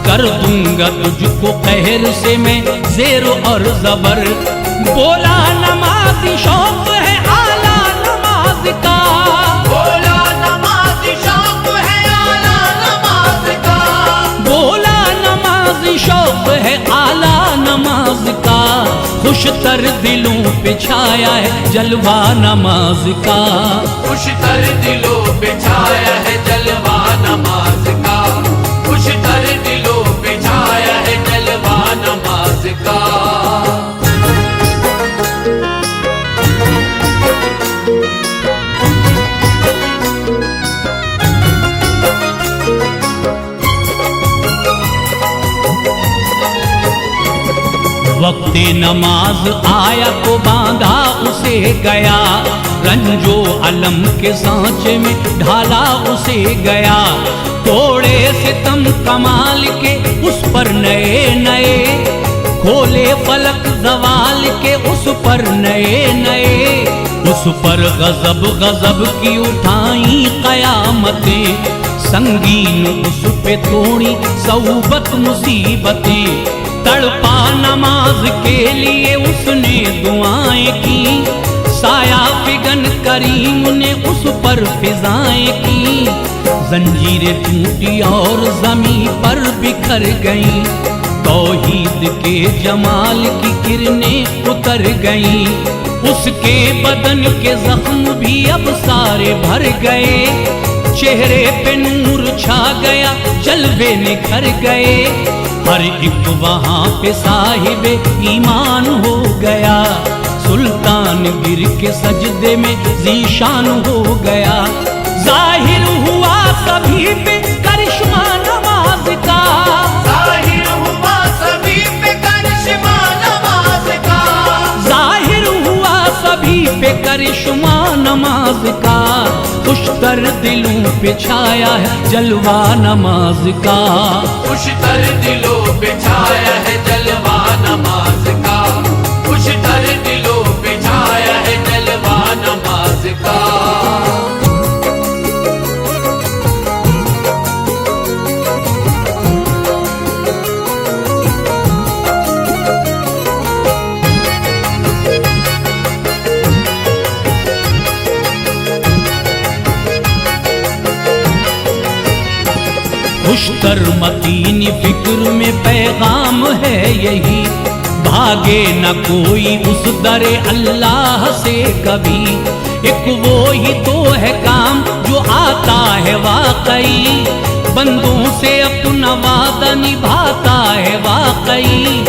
कर दूंगा तुझको कहर से मैं ज़ेर और ज़बर। बोला नमाज़ी शौक है आला नमाज का, बोला नमाज़ी शौक है आला नमाज का, बोला नमाज़ी शौक है आला नमाज का। खुशतर दिलों पे छाया है जलवा नमाज का, खुशतर दिलों पे छाया है जलवा नमाज का, खुशतर दिलों पे छाया है जलवा नमाज का। वक्ते नमाज आया तो बांधा उसे गया, रंजो अलम के सांचे में ढाला उसे गया। तोड़े सितम कमाल के उस पर नए नए, खोले फलक जवाल के उस पर नए नए। उस पर गजब गजब की उठाई कयामतें, संगीन उस पे तोड़ी सऊबत मुसीबतें। तड़पा नमाज के लिए उसने दुआएं की, साया फिगन करीम ने उस पर फिजाएं की। जंजीरें टूटी और जमीन पर बिखर गईं, तौहीद के जमाल की किरणें उतर गईं, उसके बदन के जख्म भी अब सारे भर गए। चेहरे पे नूर छा गया, जलवे निखर गए, हर एक वहाँ पे साहिबे ईमान हो गया। सुल्तान गिर के सजदे में ज़ीशान हो गया। जाहिर हुआ सभी पे करिश्मा नमाज का, जाहिर हुआ सभी पे करिश्मा नमाज का, जाहिर हुआ सभी पे करिश्मा नमाज का। खुशतर दिलों पे छाया है जलवा नमाज का, खुशतर दिलों पे छाया है जलवा नमाज का, खुशतर दिलों पे छाया है जलवा नमाज का। खुशतर मतीन फिक्र में पैगाम है यही, भागे न कोई उस दरे अल्लाह से कभी। एक वो ही तो है काम जो आता है वाकई, बंदों से अपना वादा निभाता है वाकई।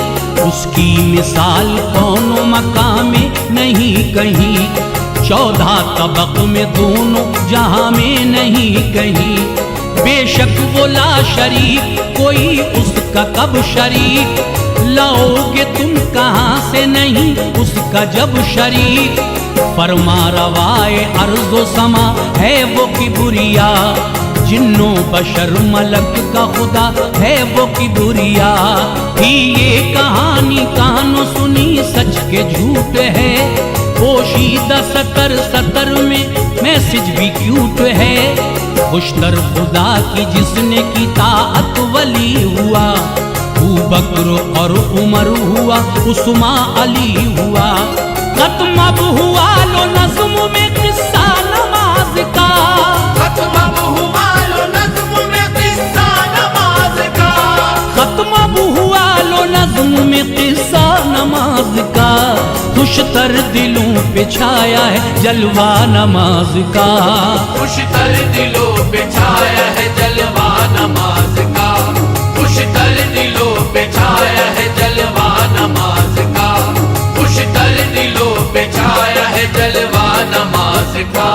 उसकी मिसाल कौनो मकाम में नहीं कहीं, 14 तबक में दोनों जहां में नहीं कहीं। बेशक वो ला शरीक, कोई उसका कब शरीक, लाओगे तुम कहाँ से नहीं उसका जब शरीक। फरमा रवाए अर्ज़ो समा है वो किबरिया, जिन्नों बशर मलक का खुदा है वो किबरिया। ही ये कहानी कानों सुनी सच के झूठ है, पोशीदा सतर सतर में मैसेज भी क्यूट है। खुशतर खुदा की जिसने की ताअत वली हुआ, अबू बकर और उमर हुआ, उस्मा अली हुआ। खत्म अब हुआ लो नज़्म में किस्सा नमाज का, खत्म अब हुआ लो नज़्म में किस्सा नमाज का, खत्म अब हुआ लो नज़्म में किस्सा नमाज का। खुशतर दिलों पे छाया है जलवा नमाज का, खुशतर दिलों पे छाया है जलवा नमाज का, खुशतर दिलों पे छाया है जलवा नमाज का, खुशतर दिलों पे छाया है जलवा नमाज का।